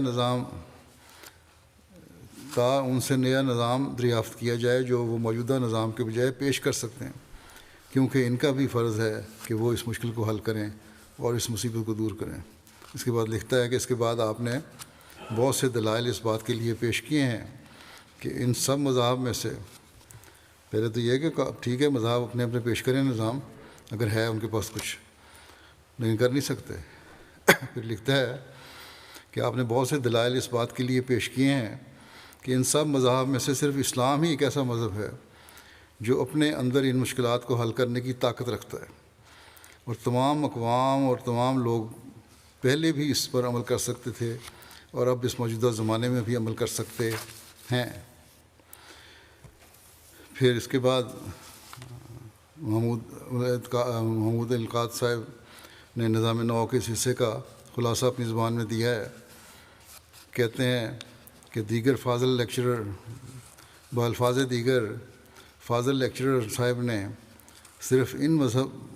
نظام دریافت کیا جائے جو وہ موجودہ نظام کے بجائے پیش کر سکتے ہیں، کیونکہ ان کا بھی فرض ہے کہ وہ اس مشکل کو حل کریں اور اس مصیبت کو دور کریں۔ اس کے بعد لکھتا ہے کہ اس کے بعد آپ نے بہت سے دلائل اس بات کے لیے پیش کیے ہیں کہ ان سب مذاہب میں سے پہلے تو یہ کہ ٹھیک ہے مذاہب اپنے اپنے پیش کریں نظام اگر ہے ان کے پاس کچھ، لیکن کر نہیں سکتے۔ پھر لکھتا ہے کہ آپ نے بہت سے دلائل اس بات کے لیے پیش کیے ہیں کہ ان سب مذاہب میں سے صرف اسلام ہی ایک ایسا مذہب ہے جو اپنے اندر ان مشکلات کو حل کرنے کی طاقت رکھتا ہے، اور تمام اقوام اور تمام لوگ پہلے بھی اس پر عمل کر سکتے تھے اور اب اس موجودہ زمانے میں بھی عمل کر سکتے ہیں۔ پھر اس کے بعد محمود القاد صاحب نے نظام نو کے اس حصے کا خلاصہ اپنی زبان میں دیا ہے۔ کہتے ہیں کہ دیگر فاضل لیکچرر بالفاظ دیگر فاضل لیکچرر صاحب نے صرف ان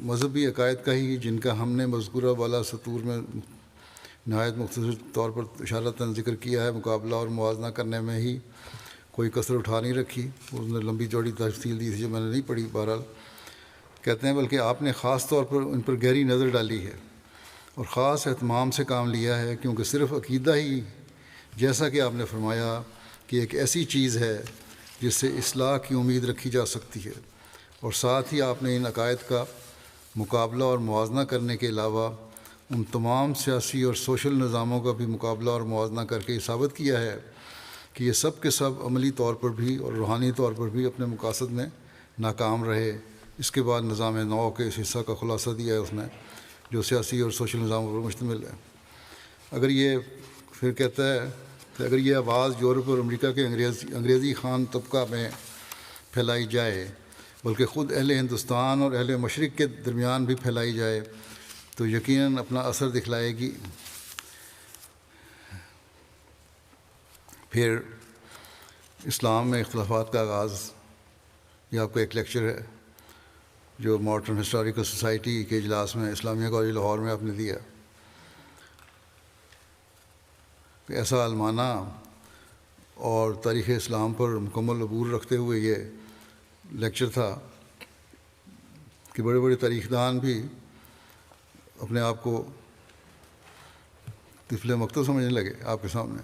مذہبی عقائد کا ہی جن کا ہم نے مذکورہ بالا سطور میں نہایت مختصر طور پر اشارتاً ذکر کیا ہے مقابلہ اور موازنہ کرنے میں ہی کوئی کسر اٹھا نہیں رکھی۔ اس نے لمبی چوڑی تفصیل دی تھی جو میں نے نہیں پڑھی، بہرحال کہتے ہیں بلکہ آپ نے خاص طور پر ان پر گہری نظر ڈالی ہے اور خاص اہتمام سے کام لیا ہے، کیونکہ صرف عقیدہ ہی، جیسا کہ آپ نے فرمایا، کہ ایک ایسی چیز ہے جس سے اصلاح کی امید رکھی جا سکتی ہے، اور ساتھ ہی آپ نے ان عقائد کا مقابلہ اور موازنہ کرنے کے علاوہ ان تمام سیاسی اور سوشل نظاموں کا بھی مقابلہ اور موازنہ کر کے یہ ثابت کیا ہے کہ یہ سب کے سب عملی طور پر بھی اور روحانی طور پر بھی اپنے مقاصد میں ناکام رہے۔ اس کے بعد نظام نو کے اس حصہ کا خلاصہ دیا ہے اس نے جو سیاسی اور سوشل نظاموں پر مشتمل ہے۔ اگر یہ پھر کہتا ہے کہ اگر یہ آواز یورپ اور امریکہ کے انگریزی خوان طبقہ میں پھیلائی جائے، بلکہ خود اہل ہندوستان اور اہل مشرق کے درمیان بھی پھیلائی جائے تو یقیناً اپنا اثر دکھلائے گی۔ پھر اسلام میں اختلافات کا آغاز، یہ آپ کا ایک لیکچر ہے جو ماڈرن ہسٹوریکل سوسائٹی کے اجلاس میں اسلامیہ کالج لاہور میں آپ نے دیا۔ ایسا علمانہ اور تاریخ اسلام پر مکمل عبور رکھتے ہوئے یہ لیکچر تھا کہ بڑے بڑے تاریخ دان بھی اپنے آپ کو طفل مکتب سمجھنے لگے آپ کے سامنے۔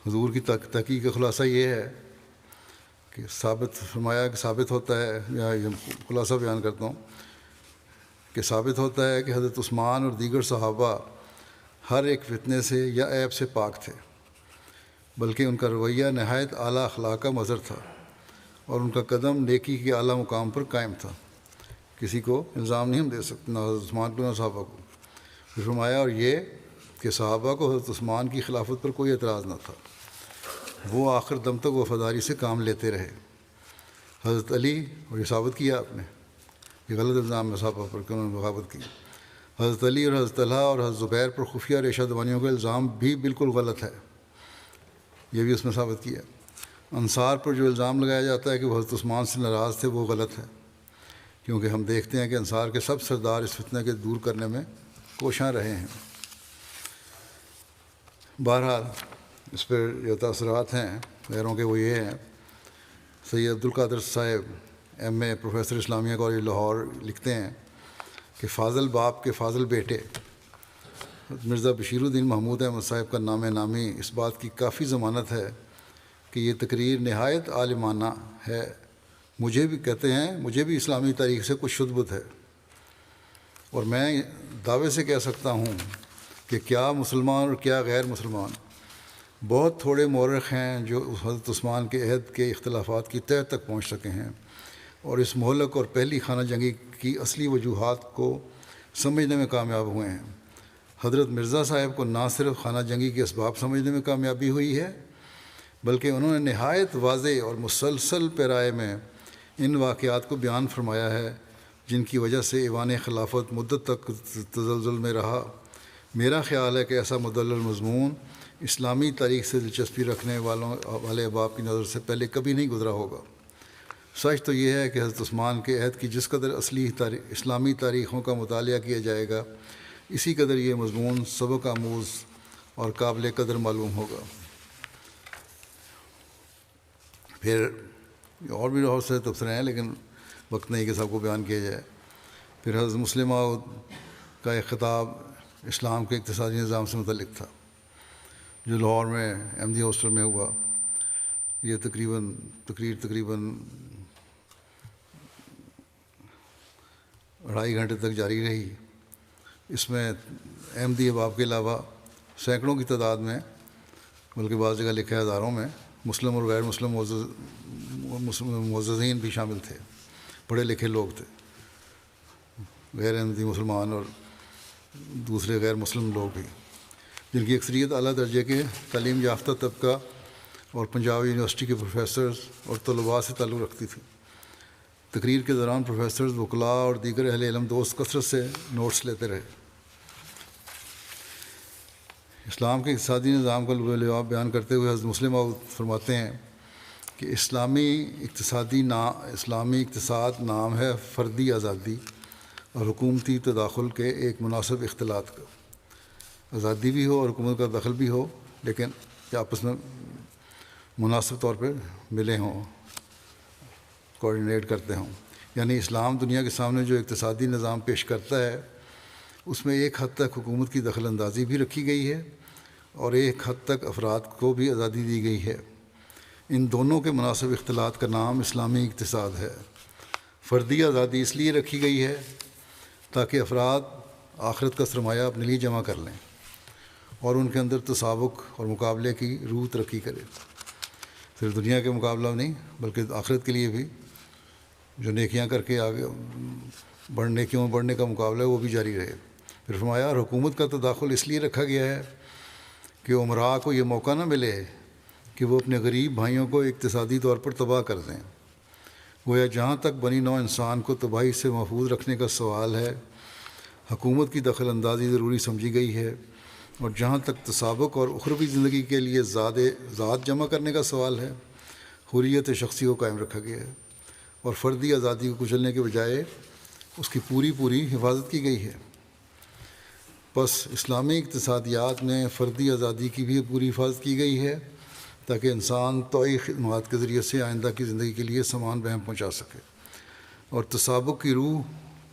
حضور کی تحقیق کا خلاصہ یہ ہے کہ ثابت ہوتا ہے، یا یہ خلاصہ بیان کرتا ہوں کہ ثابت ہوتا ہے کہ حضرت عثمان اور دیگر صحابہ ہر ایک فتنے سے یا عیب سے پاک تھے، بلکہ ان کا رویہ نہایت اعلیٰ اخلاق کا مظہر تھا اور ان کا قدم نیکی کے اعلیٰ مقام پر قائم تھا۔ کسی کو الزام نہیں ہم دے سکتے، نہ حضرت عثمان کو نہ صحابہ کو۔ پھر فرمایا اور یہ کہ صحابہ کو حضرت عثمان کی خلافت پر کوئی اعتراض نہ تھا، وہ آخر دم تک وفاداری سے کام لیتے رہے۔ حضرت علی، اور یہ ثابت کیا آپ نے، یہ غلط الزام ہے صحابہ پر کہ انہوں نے بغاوت کی۔ حضرت علی اور حضرت طلحہ اور حضرت زبیر پر خفیہ ریشہ دوانیوں کا الزام بھی بالکل غلط ہے، یہ بھی اس میں ثابت کیا۔ انصار پر جو الزام لگایا جاتا ہے کہ وہ حضرت عثمان سے ناراض تھے، وہ غلط ہے، کیونکہ ہم دیکھتے ہیں کہ انصار کے سب سردار اس فتنہ کے دور کرنے میں کوشاں رہے ہیں۔ بہرحال اس پر جو تاثرات ہیں غیروں کے وہ یہ ہیں۔ Syed Abdulqadir Sahib M A professor Islamia college Lahore لکھتے ہیں کہ فاضل باپ کے فاضل بیٹے مرزا بشیر الدین محمود احمد صاحب کا نام نامی اس بات کی کافی ضمانت ہے کہ یہ تقریر نہایت عالمانہ ہے۔ مجھے بھی کہتے ہیں مجھے بھی اسلامی تاریخ سے کچھ شدبت ہے، اور میں دعوے سے کہہ سکتا ہوں کہ کیا مسلمان اور کیا غیر مسلمان بہت تھوڑے مورخ ہیں جو حضرت عثمان کے عہد کے اختلافات کی تہہ تک پہنچ سکے ہیں اور اس مہلک اور پہلی خانہ جنگی کی اصلی وجوہات کو سمجھنے میں کامیاب ہوئے ہیں۔ حضرت مرزا صاحب کو نہ صرف خانہ جنگی کے اسباب سمجھنے میں کامیابی ہوئی ہے، بلکہ انہوں نے نہایت واضح اور مسلسل پیرائے میں ان واقعات کو بیان فرمایا ہے جن کی وجہ سے ایوان خلافت مدت تک تزلزل میں رہا۔ میرا خیال ہے کہ ایسا مدلل مضمون اسلامی تاریخ سے دلچسپی رکھنے والے احباب کی نظر سے پہلے کبھی نہیں گزرا ہوگا۔ سچ تو یہ ہے کہ حضرت عثمان کے عہد کی جس قدر اصلی اسلامی تاریخوں کا مطالعہ کیا جائے گا، اسی قدر یہ مضمون سبق آموز اور قابل قدر معلوم ہوگا۔ پھر اور بھی بہت سے تبصرے ہیں لیکن وقت نہیں کہ سب کو بیان کیا جائے۔ پھر حضرت مسلم موعود کا ایک خطاب اسلام کے اقتصادی نظام سے متعلق تھا جو لاہور میں احمدی ہاسٹل میں ہوا۔ یہ تقریباً 2.5 گھنٹے تک جاری رہی۔ اس میں احمدی احباب کے علاوہ سینکڑوں کی تعداد میں، بلکہ بعض جگہ لکھا ہے ہزاروں میں، مسلم اور غیر مسلم معززین بھی شامل تھے، پڑھے لکھے لوگ تھے، غیر احمدی مسلمان اور دوسرے غیر مسلم لوگ بھی، جن کی اکثریت اعلیٰ درجے کے تعلیم یافتہ طبقہ اور پنجاب یونیورسٹی کے پروفیسرز اور طلباء سے تعلق رکھتی تھی۔ تقریر کے دوران پروفیسرز، وکلاء اور دیگر اہل علم دوست کثرت سے نوٹس لیتے رہے۔ اسلام کے اقتصادی نظام کا لباب بیان کرتے ہوئے حضرت مسلم موعود فرماتے ہیں کہ اسلامی اقتصاد نام ہے فردی آزادی اور حکومتی تداخل کے ایک مناسب اختلاط کا۔ آزادی بھی ہو اور حکومت کا دخل بھی ہو، لیکن کہ آپس میں مناسب طور پہ ملے ہوں، کوآرڈینیٹ کرتے ہوں۔ یعنی اسلام دنیا کے سامنے جو اقتصادی نظام پیش کرتا ہے اس میں ایک حد تک حکومت کی دخل اندازی بھی رکھی گئی ہے اور ایک حد تک افراد کو بھی آزادی دی گئی ہے۔ ان دونوں کے مناسب اختلاط کا نام اسلامی اقتصاد ہے۔ فردی آزادی اس لیے رکھی گئی ہے تاکہ افراد آخرت کا سرمایہ اپنے لیے جمع کر لیں اور ان کے اندر تسابق اور مقابلے کی روح ترقی کرے۔ صرف دنیا کے مقابلہ نہیں بلکہ آخرت کے لیے بھی جو نیکیاں کر کے آگے نیکیوں میں بڑھنے کا مقابلہ ہے وہ بھی جاری رہے۔ پھر فرمایا، اور حکومت کا تداخل اس لیے رکھا گیا ہے کہ عمراء کو یہ موقع نہ ملے کہ وہ اپنے غریب بھائیوں کو اقتصادی طور پر تباہ کر دیں۔ گویا جہاں تک بنی نوع انسان کو تباہی سے محفوظ رکھنے کا سوال ہے، حکومت کی دخل اندازی ضروری سمجھی گئی ہے، اور جہاں تک تسابق اور اخروی زندگی کے لیے ذات جمع کرنے کا سوال ہے، حریت شخصی کو قائم رکھا گیا ہے اور فردی آزادی کو کچلنے کے بجائے اس کی پوری حفاظت کی گئی ہے۔ بس اسلامی اقتصادیات میں فردی آزادی کی بھی پوری حفاظت کی گئی ہے تاکہ انسان طوعی خدمات کے ذریعے سے آئندہ کی زندگی کے لیے سامان بہم پہنچا سکے اور تسابق کی روح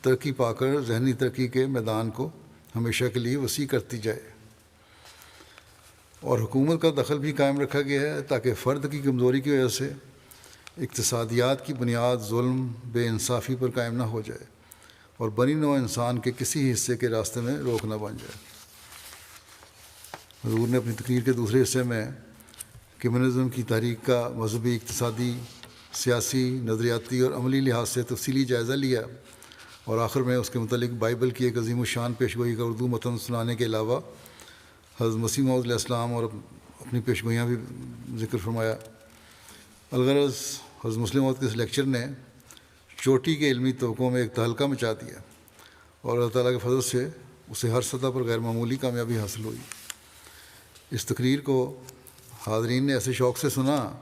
ترقی پا کر ذہنی ترقی کے میدان کو ہمیشہ کے لیے وسیع کرتی جائے۔ اور حکومت کا دخل بھی قائم رکھا گیا ہے تاکہ فرد کی کمزوری کی وجہ سے اقتصادیات کی بنیاد ظلم، بے انصافی پر قائم نہ ہو جائے اور بنی نوع انسان کے کسی حصے کے راستے میں روک نہ بن جائے۔ حضور نے اپنی تقریر کے دوسرے حصے میں کمیونزم کی تحریک کا مذہبی، اقتصادی، سیاسی، نظریاتی اور عملی لحاظ سے تفصیلی جائزہ لیا اور آخر میں اس کے متعلق بائبل کی ایک عظیم الشان پیشگوئی کا اردو متن سنانے کے علاوہ حضرت مسیح موعود علیہ السلام اور اپنی پیشگوئیاں بھی ذکر فرمایا۔ الغرض حضرت مسلم موعود کے اس لیکچر نے چوٹی کے علمی طبقوں میں ایک تہلکہ مچا دیا اور اللہ تعالیٰ کے فضل سے اسے ہر سطح پر غیر معمولی کامیابی حاصل ہوئی۔ اس تقریر کو حاضرین نے ایسے شوق سے سنا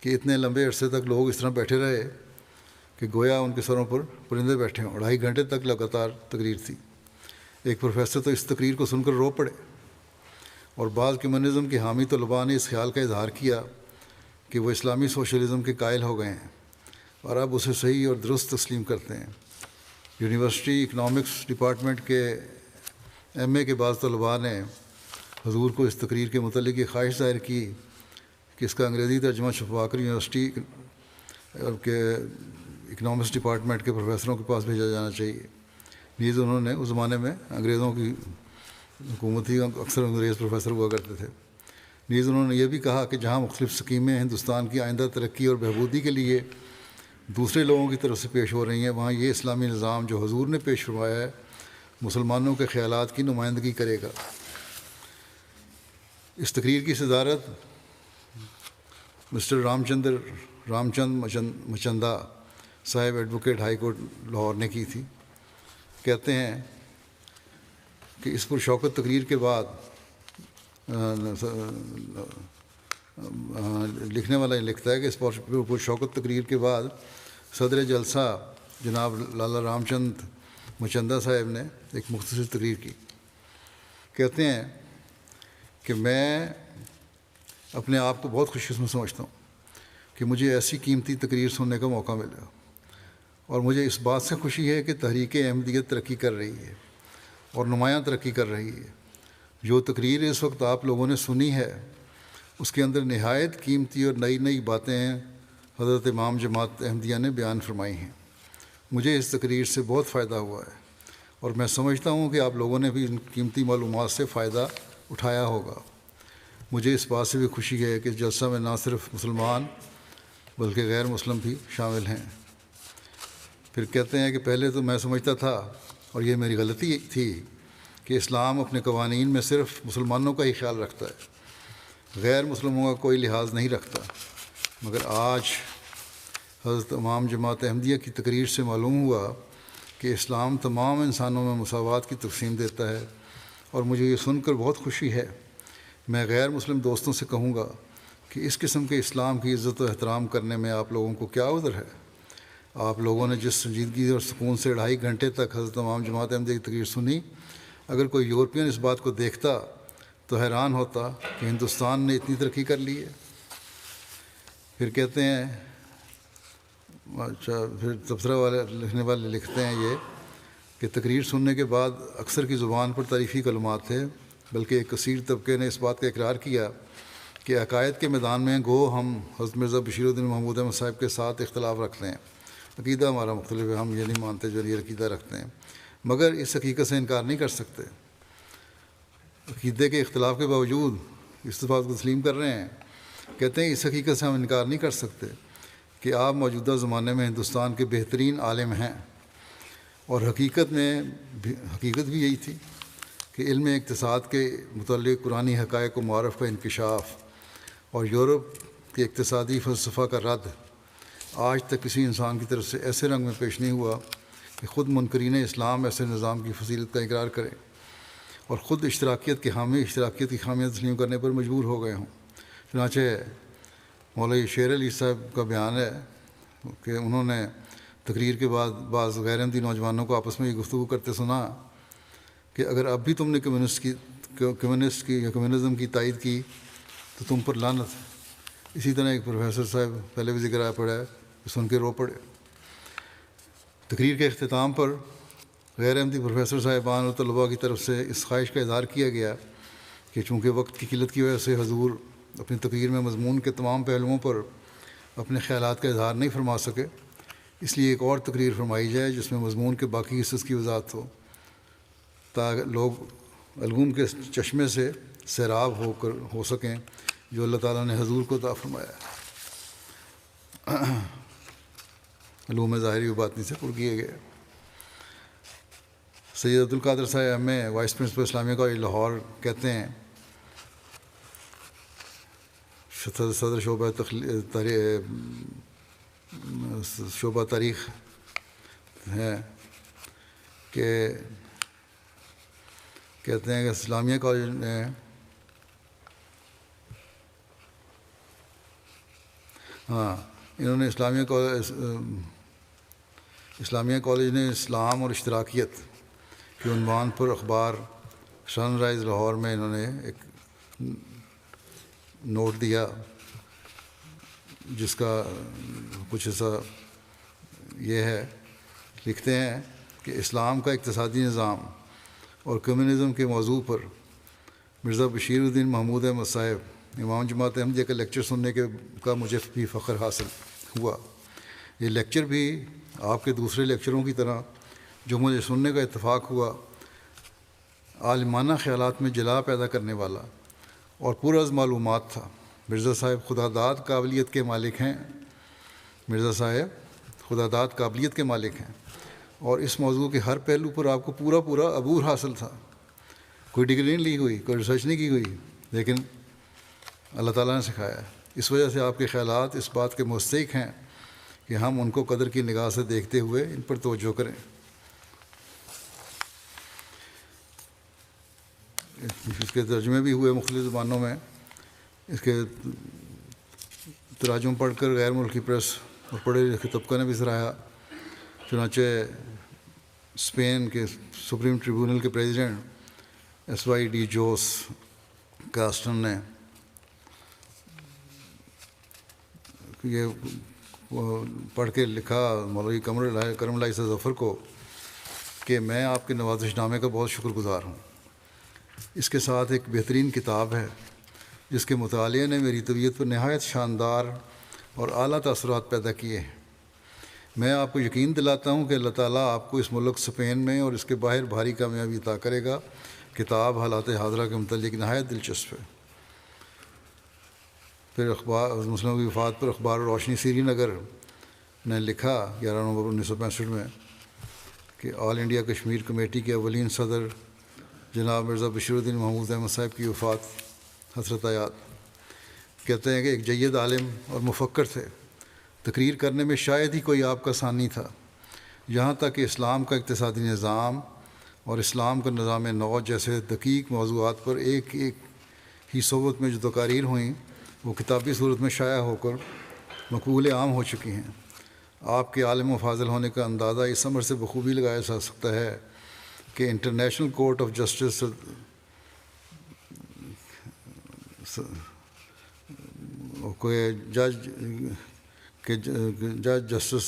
کہ اتنے لمبے عرصے تک لوگ اس طرح بیٹھے رہے کہ گویا ان کے سروں پر پرندے بیٹھے ہوں۔ 2.5 گھنٹے تک لگاتار تقریر تھی۔ ایک پروفیسر تو اس تقریر کو سن کر رو پڑے اور بعض کمیونزم کے حامی طلباء نے اس خیال کا اظہار کیا کہ وہ اسلامی سوشلزم کے قائل ہو گئے ہیں اور اب اسے صحیح اور درست تسلیم کرتے ہیں۔ یونیورسٹی اکنامکس ڈپارٹمنٹ کے MA کے بعض طلباء نے حضور کو اس تقریر کے متعلق یہ خواہش ظاہر کی کہ اس کا انگریزی ترجمہ چھپوا کر یونیورسٹی کے اکنامکس ڈپارٹمنٹ کے پروفیسروں کے پاس بھیجا جانا چاہیے۔ نیز انہوں نے اس زمانے میں انگریزوں کی حکومت ہی اکثر انگریز پروفیسر ہوا کرتے تھے۔ نیز انہوں نے یہ بھی کہا کہ جہاں مختلف اسکیمیں ہندوستان کی آئندہ ترقی اور بہبودی کے لیے دوسرے لوگوں کی طرف سے پیش ہو رہی ہیں، وہاں یہ اسلامی نظام جو حضور نے پیش فرمایا ہے مسلمانوں کے خیالات کی نمائندگی کرے گا۔ اس تقریر کی صدارت مسٹر رام چند مچندہ صاحب ایڈوکیٹ ہائی کورٹ لاہور نے کی تھی۔ کہتے ہیں کہ اس پر شوکت تقریر کے بعد لکھنے والا یہ لکھتا ہے کہ اس پر شوکت تقریر کے بعد صدر جلسہ جناب لالا رام چند مچندہ صاحب نے ایک مختصر تقریر کی۔ کہتے ہیں کہ میں اپنے آپ کو بہت خوش قسمت سمجھتا ہوں کہ مجھے ایسی قیمتی تقریر سننے کا موقع ملا، اور مجھے اس بات سے خوشی ہے کہ تحریک احمدیت ترقی کر رہی ہے اور نمایاں ترقی کر رہی ہے۔ جو تقریر اس وقت آپ لوگوں نے سنی ہے اس کے اندر نہایت قیمتی اور نئی نئی باتیں حضرت امام جماعت احمدیہ نے بیان فرمائی ہیں۔ مجھے اس تقریر سے بہت فائدہ ہوا ہے، اور میں سمجھتا ہوں کہ آپ لوگوں نے بھی ان قیمتی معلومات سے فائدہ اٹھایا ہوگا۔ مجھے اس بات سے بھی خوشی ہے کہ اس جلسہ میں نہ صرف مسلمان بلکہ غیر مسلم بھی شامل ہیں۔ پھر کہتے ہیں کہ پہلے تو میں سمجھتا تھا، اور یہ میری غلطی تھی، کہ اسلام اپنے قوانین میں صرف مسلمانوں کا ہی خیال رکھتا ہے، غیر مسلموں کا کوئی لحاظ نہیں رکھتا۔ مگر آج حضرت امام جماعت احمدیہ کی تقریر سے معلوم ہوا کہ اسلام تمام انسانوں میں مساوات کی تقسیم دیتا ہے، اور مجھے یہ سن کر بہت خوشی ہے۔ میں غیر مسلم دوستوں سے کہوں گا کہ اس قسم کے اسلام کی عزت و احترام کرنے میں آپ لوگوں کو کیا عذر ہے؟ آپ لوگوں نے جس سنجیدگی اور سکون سے 2.5 گھنٹے تک حضرت امام جماعت احمدیہ کی تقریر سنی، اگر کوئی یورپین اس بات کو دیکھتا تو حیران ہوتا کہ ہندوستان نے اتنی ترقی کر لی ہے۔ پھر کہتے ہیں، اچھا، پھر تبصرہ والے لکھنے والے لکھتے ہیں یہ کہ تقریر سننے کے بعد اکثر کی زبان پر تعریفی کلمات تھے، بلکہ ایک کثیر طبقے نے اس بات کا اقرار کیا کہ عقائد کے میدان میں گو ہم حضرت مرزا بشیر الدین محمود احمد صاحب کے ساتھ اختلاف رکھتے ہیں، عقیدہ ہمارا مختلف ہے، ہم یہ نہیں مانتے جو یہ عقیدہ رکھتے ہیں، مگر اس حقیقت سے انکار نہیں کر سکتے۔ عقیدے کے اختلاف کے باوجود اس بات کو تسلیم کر رہے ہیں۔ کہتے ہیں اس حقیقت سے ہم انکار نہیں کر سکتے کہ آپ موجودہ زمانے میں ہندوستان کے بہترین عالم ہیں، اور حقیقت بھی یہی تھی کہ علم اقتصاد کے متعلق قرآنی حقائق و معارف کا انکشاف اور یورپ کے اقتصادی فلسفہ کا رد آج تک کسی انسان کی طرف سے ایسے رنگ میں پیش نہیں ہوا کہ خود منکرین اسلام ایسے نظام کی فضیلت کا اقرار کریں اور خود اشتراکیت کی خامیاں تسلیم کرنے پر مجبور ہو گئے ہوں۔ چنانچہ مولوی شیر علی صاحب کا بیان ہے کہ انہوں نے تقریر کے بعد بعض غیر احمدی نوجوانوں کو آپس میں یہ گفتگو کرتے سنا کہ اگر اب بھی تم نے کمیونزم کی تائید کی تو تم پر لعنت ہے۔ اسی طرح ایک پروفیسر صاحب پہلے بھی ذکر آیا پڑا ہے، سن کے رو پڑے۔ تقریر کے اختتام پر غیر احمدی پروفیسر صاحبان اور طلباء کی طرف سے اس خواہش کا اظہار کیا گیا کہ چونکہ وقت کی قلت کی وجہ سے حضور اپنی تقریر میں مضمون کے تمام پہلوؤں پر اپنے خیالات کا اظہار نہیں فرما سکے، اس لیے ایک اور تقریر فرمائی جائے جس میں مضمون کے باقی حصص کی وضاحت ہو، تاکہ لوگ علوم کے چشمے سے سیراب ہو سکیں جو اللہ تعالیٰ نے حضور کو عطا فرمایا ہے۔ علوم ظاہری و باطنی سے پر کیے گئے۔ سید عبدالقادر صاحب ایم اے وائس پرنسپل اسلامیہ کالج لاہور کہتے ہیں، صدر شعبہ تاریخ ہے، کہ کہتے ہیں کہ اسلامیہ کالج نے انہوں نے اسلامیہ کالج نے اسلام اور اشتراکیت کے عنوان پر اخبار سن رائز لاہور میں انہوں نے ایک نوٹ دیا جس کا کچھ حصہ یہ ہے، لکھتے ہیں کہ اسلام کا اقتصادی نظام اور کمیونزم کے موضوع پر مرزا بشیر الدین محمود احمد صاحب امام جماعت احمدیہ کا لیکچر سننے کا مجھے بھی فخر حاصل ہوا۔ یہ لیکچر بھی آپ کے دوسرے لیکچروں کی طرح جو مجھے سننے کا اتفاق ہوا عالمانہ خیالات میں جلا پیدا کرنے والا اور پر از معلومات تھا۔ مرزا صاحب خدا داد قابلیت کے مالک ہیں، اور اس موضوع کے ہر پہلو پر آپ کو پورا عبور حاصل تھا۔ کوئی ڈگری نہیں لی ہوئی، کوئی ریسرچ نہیں کی ہوئی، لیکن اللہ تعالیٰ نے سکھایا ہے۔ اس وجہ سے آپ کے خیالات اس بات کے مستحق ہیں کہ ہم ان کو قدر کی نگاہ سے دیکھتے ہوئے ان پر توجہ کریں۔ اس کے ترجمے بھی ہوئے مختلف زبانوں میں، اس کے تراجم پڑھ کر غیر ملکی پریس اور پڑھے لکھے طبقہ نے بھی سراہا۔ چنانچہ اسپین کے سپریم ٹریبونل کے president S Y D Jose Castan نے یہ پڑھ کے لکھا مولوی کرم اللہ عیسیٰ ظفر کو کہ میں آپ کے نوازش نامے کا بہت شکر گزار ہوں۔ اس کے ساتھ ایک بہترین کتاب ہے جس کے مطالعے نے میری طبیعت پر نہایت شاندار اور اعلیٰ تاثرات پیدا کیے ہیں۔ میں آپ کو یقین دلاتا ہوں کہ اللہ تعالیٰ آپ کو اس ملک اسپین میں اور اس کے باہر بھاری کامیابی عطا کرے گا۔ کتاب حالات حاضرہ کے متعلق نہایت دلچسپ ہے۔ پھر اخبار مسلموں کی وفات پر اخبار روشنی سری نگر نے لکھا 11 نومبر 1965 میں کہ آل انڈیا کشمیر کمیٹی کے اولین صدر جناب مرزا بشیر الدین محمود احمد صاحب کی وفات حسرت آیات۔ کہتے ہیں کہ ایک جید عالم اور مفکر تھے، تقریر کرنے میں شاید ہی کوئی آپ کا ثانی تھا، یہاں تک کہ اسلام کا اقتصادی نظام اور اسلام کا نظام نو جیسے دقیق موضوعات پر ایک ہی صحبت میں جو تقاریر ہوئیں وہ کتابی صورت میں شائع ہو کر مقبول عام ہو چکی ہیں۔ آپ کے عالم و فاضل ہونے کا اندازہ اس عمر سے بخوبی لگایا جا سکتا ہے کہ انٹرنیشنل کورٹ آف جسٹس جج جسٹس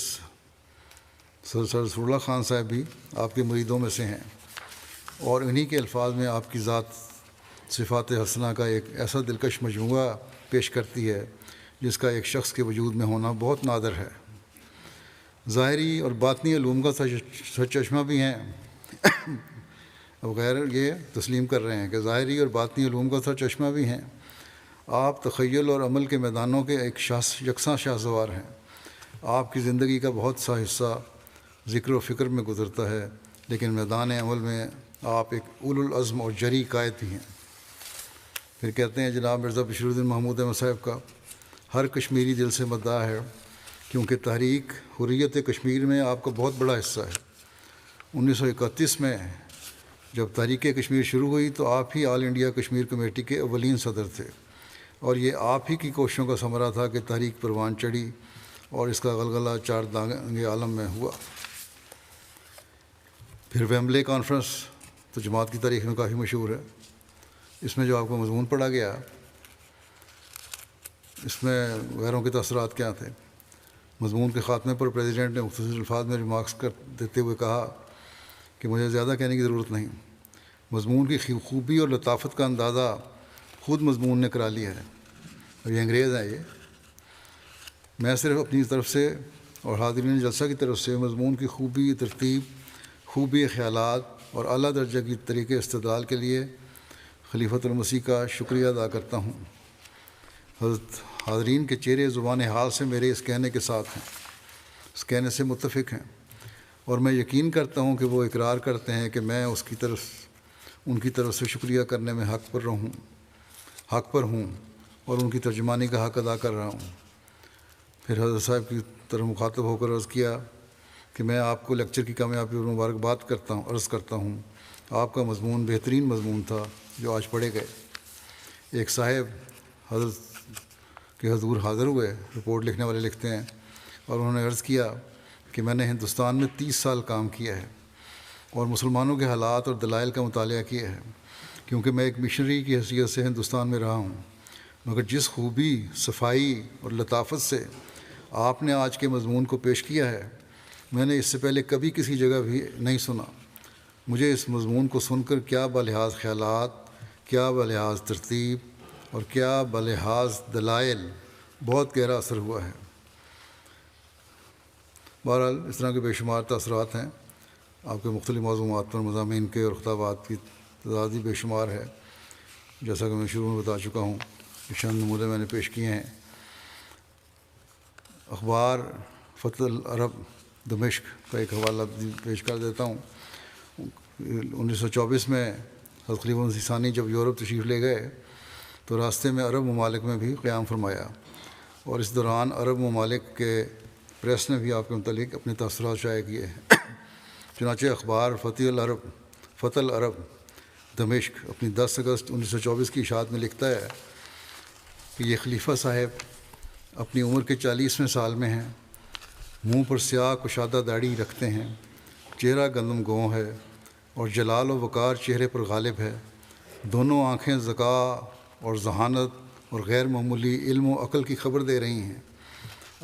سر رسول اللہ خان صاحب بھی آپ کے مریدوں میں سے ہیں، اور انہی کے الفاظ میں آپ کی ذات صفات حسنہ کا ایک ایسا دلکش مجموعہ پیش کرتی ہے جس کا ایک شخص کے وجود میں ہونا بہت نادر ہے۔ ظاہری اور باطنی علوم کا سرچشمہ بھی ہیں۔ اب غیر یہ تسلیم کر رہے ہیں کہ ظاہری اور باطنی علوم کا سرچشمہ بھی ہیں۔ آپ تخیل اور عمل کے میدانوں کے ایک یکساں شاہسوار ہیں۔ آپ کی زندگی کا بہت سا حصہ ذکر و فکر میں گزرتا ہے، لیکن میدان عمل میں آپ ایک اولو العزم اور جری قائد بھی ہیں۔ پھر کہتے ہیں جناب مرزا بشیر الدین محمود احمد صاحب کا ہر کشمیری دل سے مداح ہے، کیونکہ تحریک حریت کشمیر میں آپ کا بہت بڑا حصہ ہے۔ 1931 میں جب تحریک کشمیر شروع ہوئی تو آپ ہی آل انڈیا کشمیر کمیٹی کے اولین صدر تھے، اور یہ آپ ہی کی کوششوں کا ثمرہ تھا کہ تحریک پروان چڑھی اور اس کا غلغلہ چار دانگ عالم میں ہوا۔ پھر ویمبلے کانفرنس تو جماعت کی تاریخ میں کافی مشہور ہے۔ اس میں جو آپ کو مضمون پڑھا گیا، اس میں غیروں کے تاثرات کیا تھے؟ مضمون کے خاتمے پر پریزیڈنٹ نے مختصر الفاظ میں ریمارکس دیتے ہوئے کہا کہ مجھے زیادہ کہنے کی ضرورت نہیں، مضمون کی خوبی اور لطافت کا اندازہ خود مضمون نے کرا لیا ہے، اور یہ انگریز ہیں۔ یہ میں صرف اپنی طرف سے اور حاضرین جلسہ کی طرف سے مضمون کی خوبی، ترتیب، خوبی خیالات اور اعلیٰ درجہ کی طریقے استدلال کے لیے خلیفۃ المسیح کا شکریہ ادا کرتا ہوں۔ حضرت حاضرین کے چہرے زبان حال سے میرے اس کہنے کے ساتھ ہیں، اس کہنے سے متفق ہیں، اور میں یقین کرتا ہوں کہ وہ اقرار کرتے ہیں کہ میں ان کی طرف سے شکریہ کرنے میں حق پر ہوں اور ان کی ترجمانی کا حق ادا کر رہا ہوں۔ پھر حضرت صاحب کی طرف مخاطب ہو کر عرض کیا کہ میں آپ کو لیکچر کی کامیابی اور مبارکباد عرض کرتا ہوں۔ آپ کا مضمون بہترین مضمون تھا جو آج پڑھے گئے۔ ایک صاحب حضرت کے حضور حاضر ہوئے، رپورٹ لکھنے والے لکھتے ہیں، اور انہوں نے عرض کیا کہ میں نے ہندوستان میں 30 سال کام کیا ہے اور مسلمانوں کے حالات اور دلائل کا مطالعہ کیا ہے، کیونکہ میں ایک مشنری کی حیثیت سے ہندوستان میں رہا ہوں، مگر جس خوبی، صفائی اور لطافت سے آپ نے آج کے مضمون کو پیش کیا ہے، میں نے اس سے پہلے کبھی کسی جگہ بھی نہیں سنا۔ مجھے اس مضمون کو سن کر کیا بلحاظ خیالات، کیا بلحاظ ترتیب اور کیا بلحاظ دلائل بہت گہرا اثر ہوا ہے۔ بہرحال اس طرح کے بے شمار تاثرات ہیں آپ کے مختلف موضوعات پر، مضامین کے اور خطابات کی تعداد بھی بے شمار ہے، جیسا کہ میں شروع میں بتا چکا ہوں کہ چند نمونے میں نے پیش کیے ہیں۔ اخبار فتح العرب دمشق کا ایک حوالہ پیش کر دیتا ہوں۔ 1924 میں حضرت خلیفہ مسیح ثانی جب یورپ تشریف لے گئے تو راستے میں عرب ممالک میں بھی قیام فرمایا۔ اور اس دوران عرب ممالک کے پریس نے بھی آپ کے متعلق اپنے تاثرات شائع کیے ہیں۔ چنانچہ اخبار فتح العرب دمشق اپنی 10 اگست 1924 کی اشاعت میں لکھتا ہے کہ یہ خلیفہ صاحب اپنی عمر کے 40ویں سال میں ہیں، منہ پر سیاہ کشادہ داڑھی رکھتے ہیں، چہرہ گندم گوں ہے اور جلال و وقار چہرے پر غالب ہے، دونوں آنکھیں ذکاء اور ذہانت اور غیر معمولی علم و عقل کی خبر دے رہی ہیں۔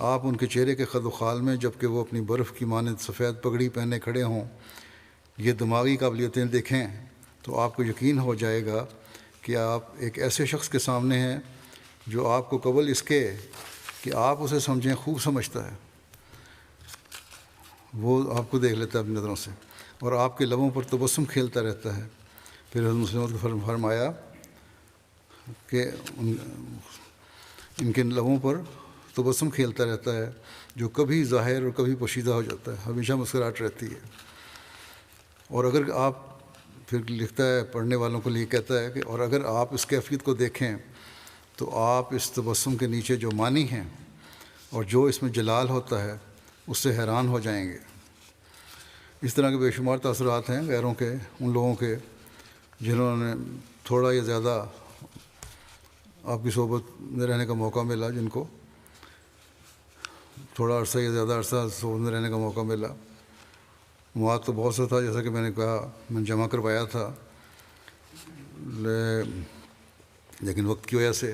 آپ ان کے چہرے کے خد و خال میں جب کہ وہ اپنی برف کی مانند سفید پگڑی پہنے کھڑے ہوں یہ دماغی قابلیتیں دیکھیں تو آپ کو یقین ہو جائے گا کہ آپ ایک ایسے شخص کے سامنے ہیں جو آپ کو قبل اس کے کہ آپ اسے سمجھیں خوب سمجھتا ہے، وہ آپ کو دیکھ لیتا ہے اپنی نظروں سے، اور آپ کے لبوں پر تبسم کھیلتا رہتا ہے۔ پھر حضرت مسلم کو فرمایا کہ ان کے لبوں پر تبسم کھیلتا رہتا ہے جو کبھی ظاہر اور کبھی پوشیدہ ہو جاتا ہے، ہمیشہ مسکراہٹ رہتی ہے۔ اور اگر آپ پھر لکھتا ہے پڑھنے والوں کے لیے کہتا ہے کہ اور اگر آپ اس کیفیت کو دیکھیں تو آپ اس تبسم کے نیچے جو معنی ہیں اور جو اس میں جلال ہوتا ہے اس سے حیران ہو جائیں گے۔ اس طرح کے بے شمار تاثرات ہیں غیروں کے، ان لوگوں کے جنہوں نے تھوڑا یا زیادہ آپ کی صحبت میں رہنے کا موقع ملا، جن کو تھوڑا عرصہ یا زیادہ عرصہ صحبت میں رہنے کا موقع ملا۔ مواد تو بہت سا تھا، جیسا کہ میں نے کہا، میں نے جمع کروایا تھا، لیکن وقت کی وجہ سے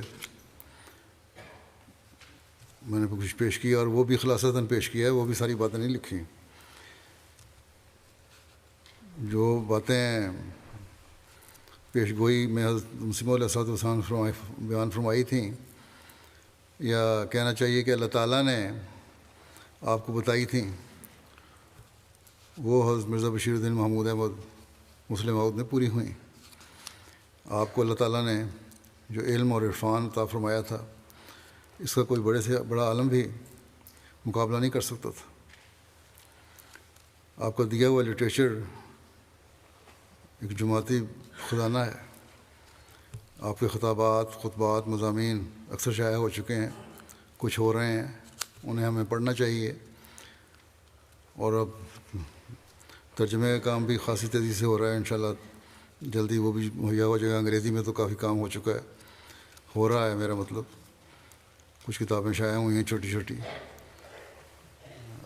میں نے کچھ پیش کیا، اور وہ بھی خلاصتاً پیش کیا ہے، وہ بھی ساری باتیں نہیں لکھی۔ جو باتیں پیش گوئی میں حضرت مسیح علیہ السلام بیان فرمائی تھیں، یا کہنا چاہیے کہ اللہ تعالیٰ نے آپ کو بتائی تھیں، وہ حضرت مرزا بشیر الدین محمود احمد مسلم موعود میں پوری ہوئیں۔ آپ کو اللہ تعالیٰ نے جو علم اور عرفان عطا فرمایا تھا، اس کا کوئی بڑے سے بڑا عالم بھی مقابلہ نہیں کر سکتا تھا۔ آپ کا دیا ہوا لٹریچر ایک جماعتی خزانہ ہے۔ آپ کے خطبات، مضامین اکثر شائع ہو چکے ہیں، کچھ ہو رہے ہیں، انہیں ہمیں پڑھنا چاہیے، اور اب ترجمے کا کام بھی خاصی تیزی سے ہو رہا ہے، انشاءاللہ جلدی وہ بھی مہیا ہو جائے گا۔ انگریزی میں تو کافی کام ہو چکا ہے، ہو رہا ہے میرا مطلب، کچھ کتابیں شائع ہوئی ہیں چھوٹی چھوٹی۔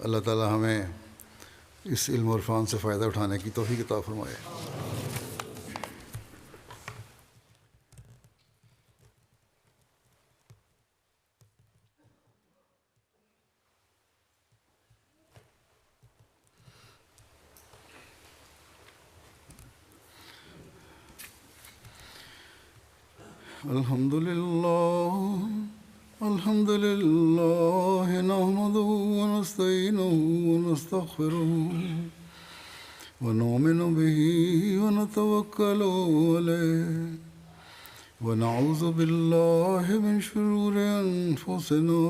اللہ تعالیٰ ہمیں اس علم و عرفان سے فائدہ اٹھانے کی توفیق عطا فرمائے۔ الحمد لله نحمده ونستعينه ونستغفره ونؤمن به ونتوكل عليه ونعوذ بالله من شرور أنفسنا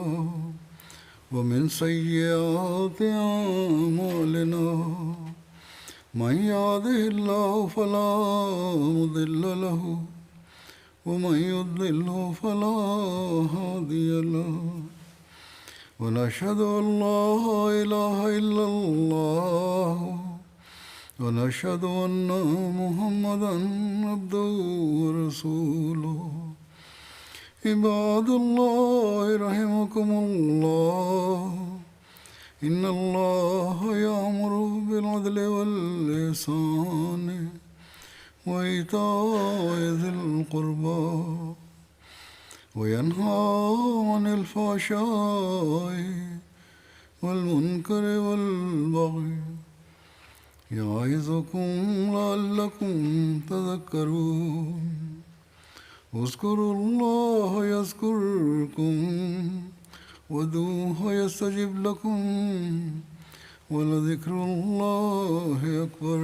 ومن سيئات أعمالنا من يهده الله فلا مضل له ومن يضلله فلا هادي له ونشهد أن لا إله إلا الله ونشهد أن محمدا عبده ورسوله عباد الله رحمكم الله إن الله يأمر بالعدل والإحسان وإيتاء ذي القربى وينهى عن الفحشاء والمنكر والبغي يعظكم لعلكم تذكرون اذكروا الله يذكركم وادعوه يستجب لكم ولذكر الله أكبر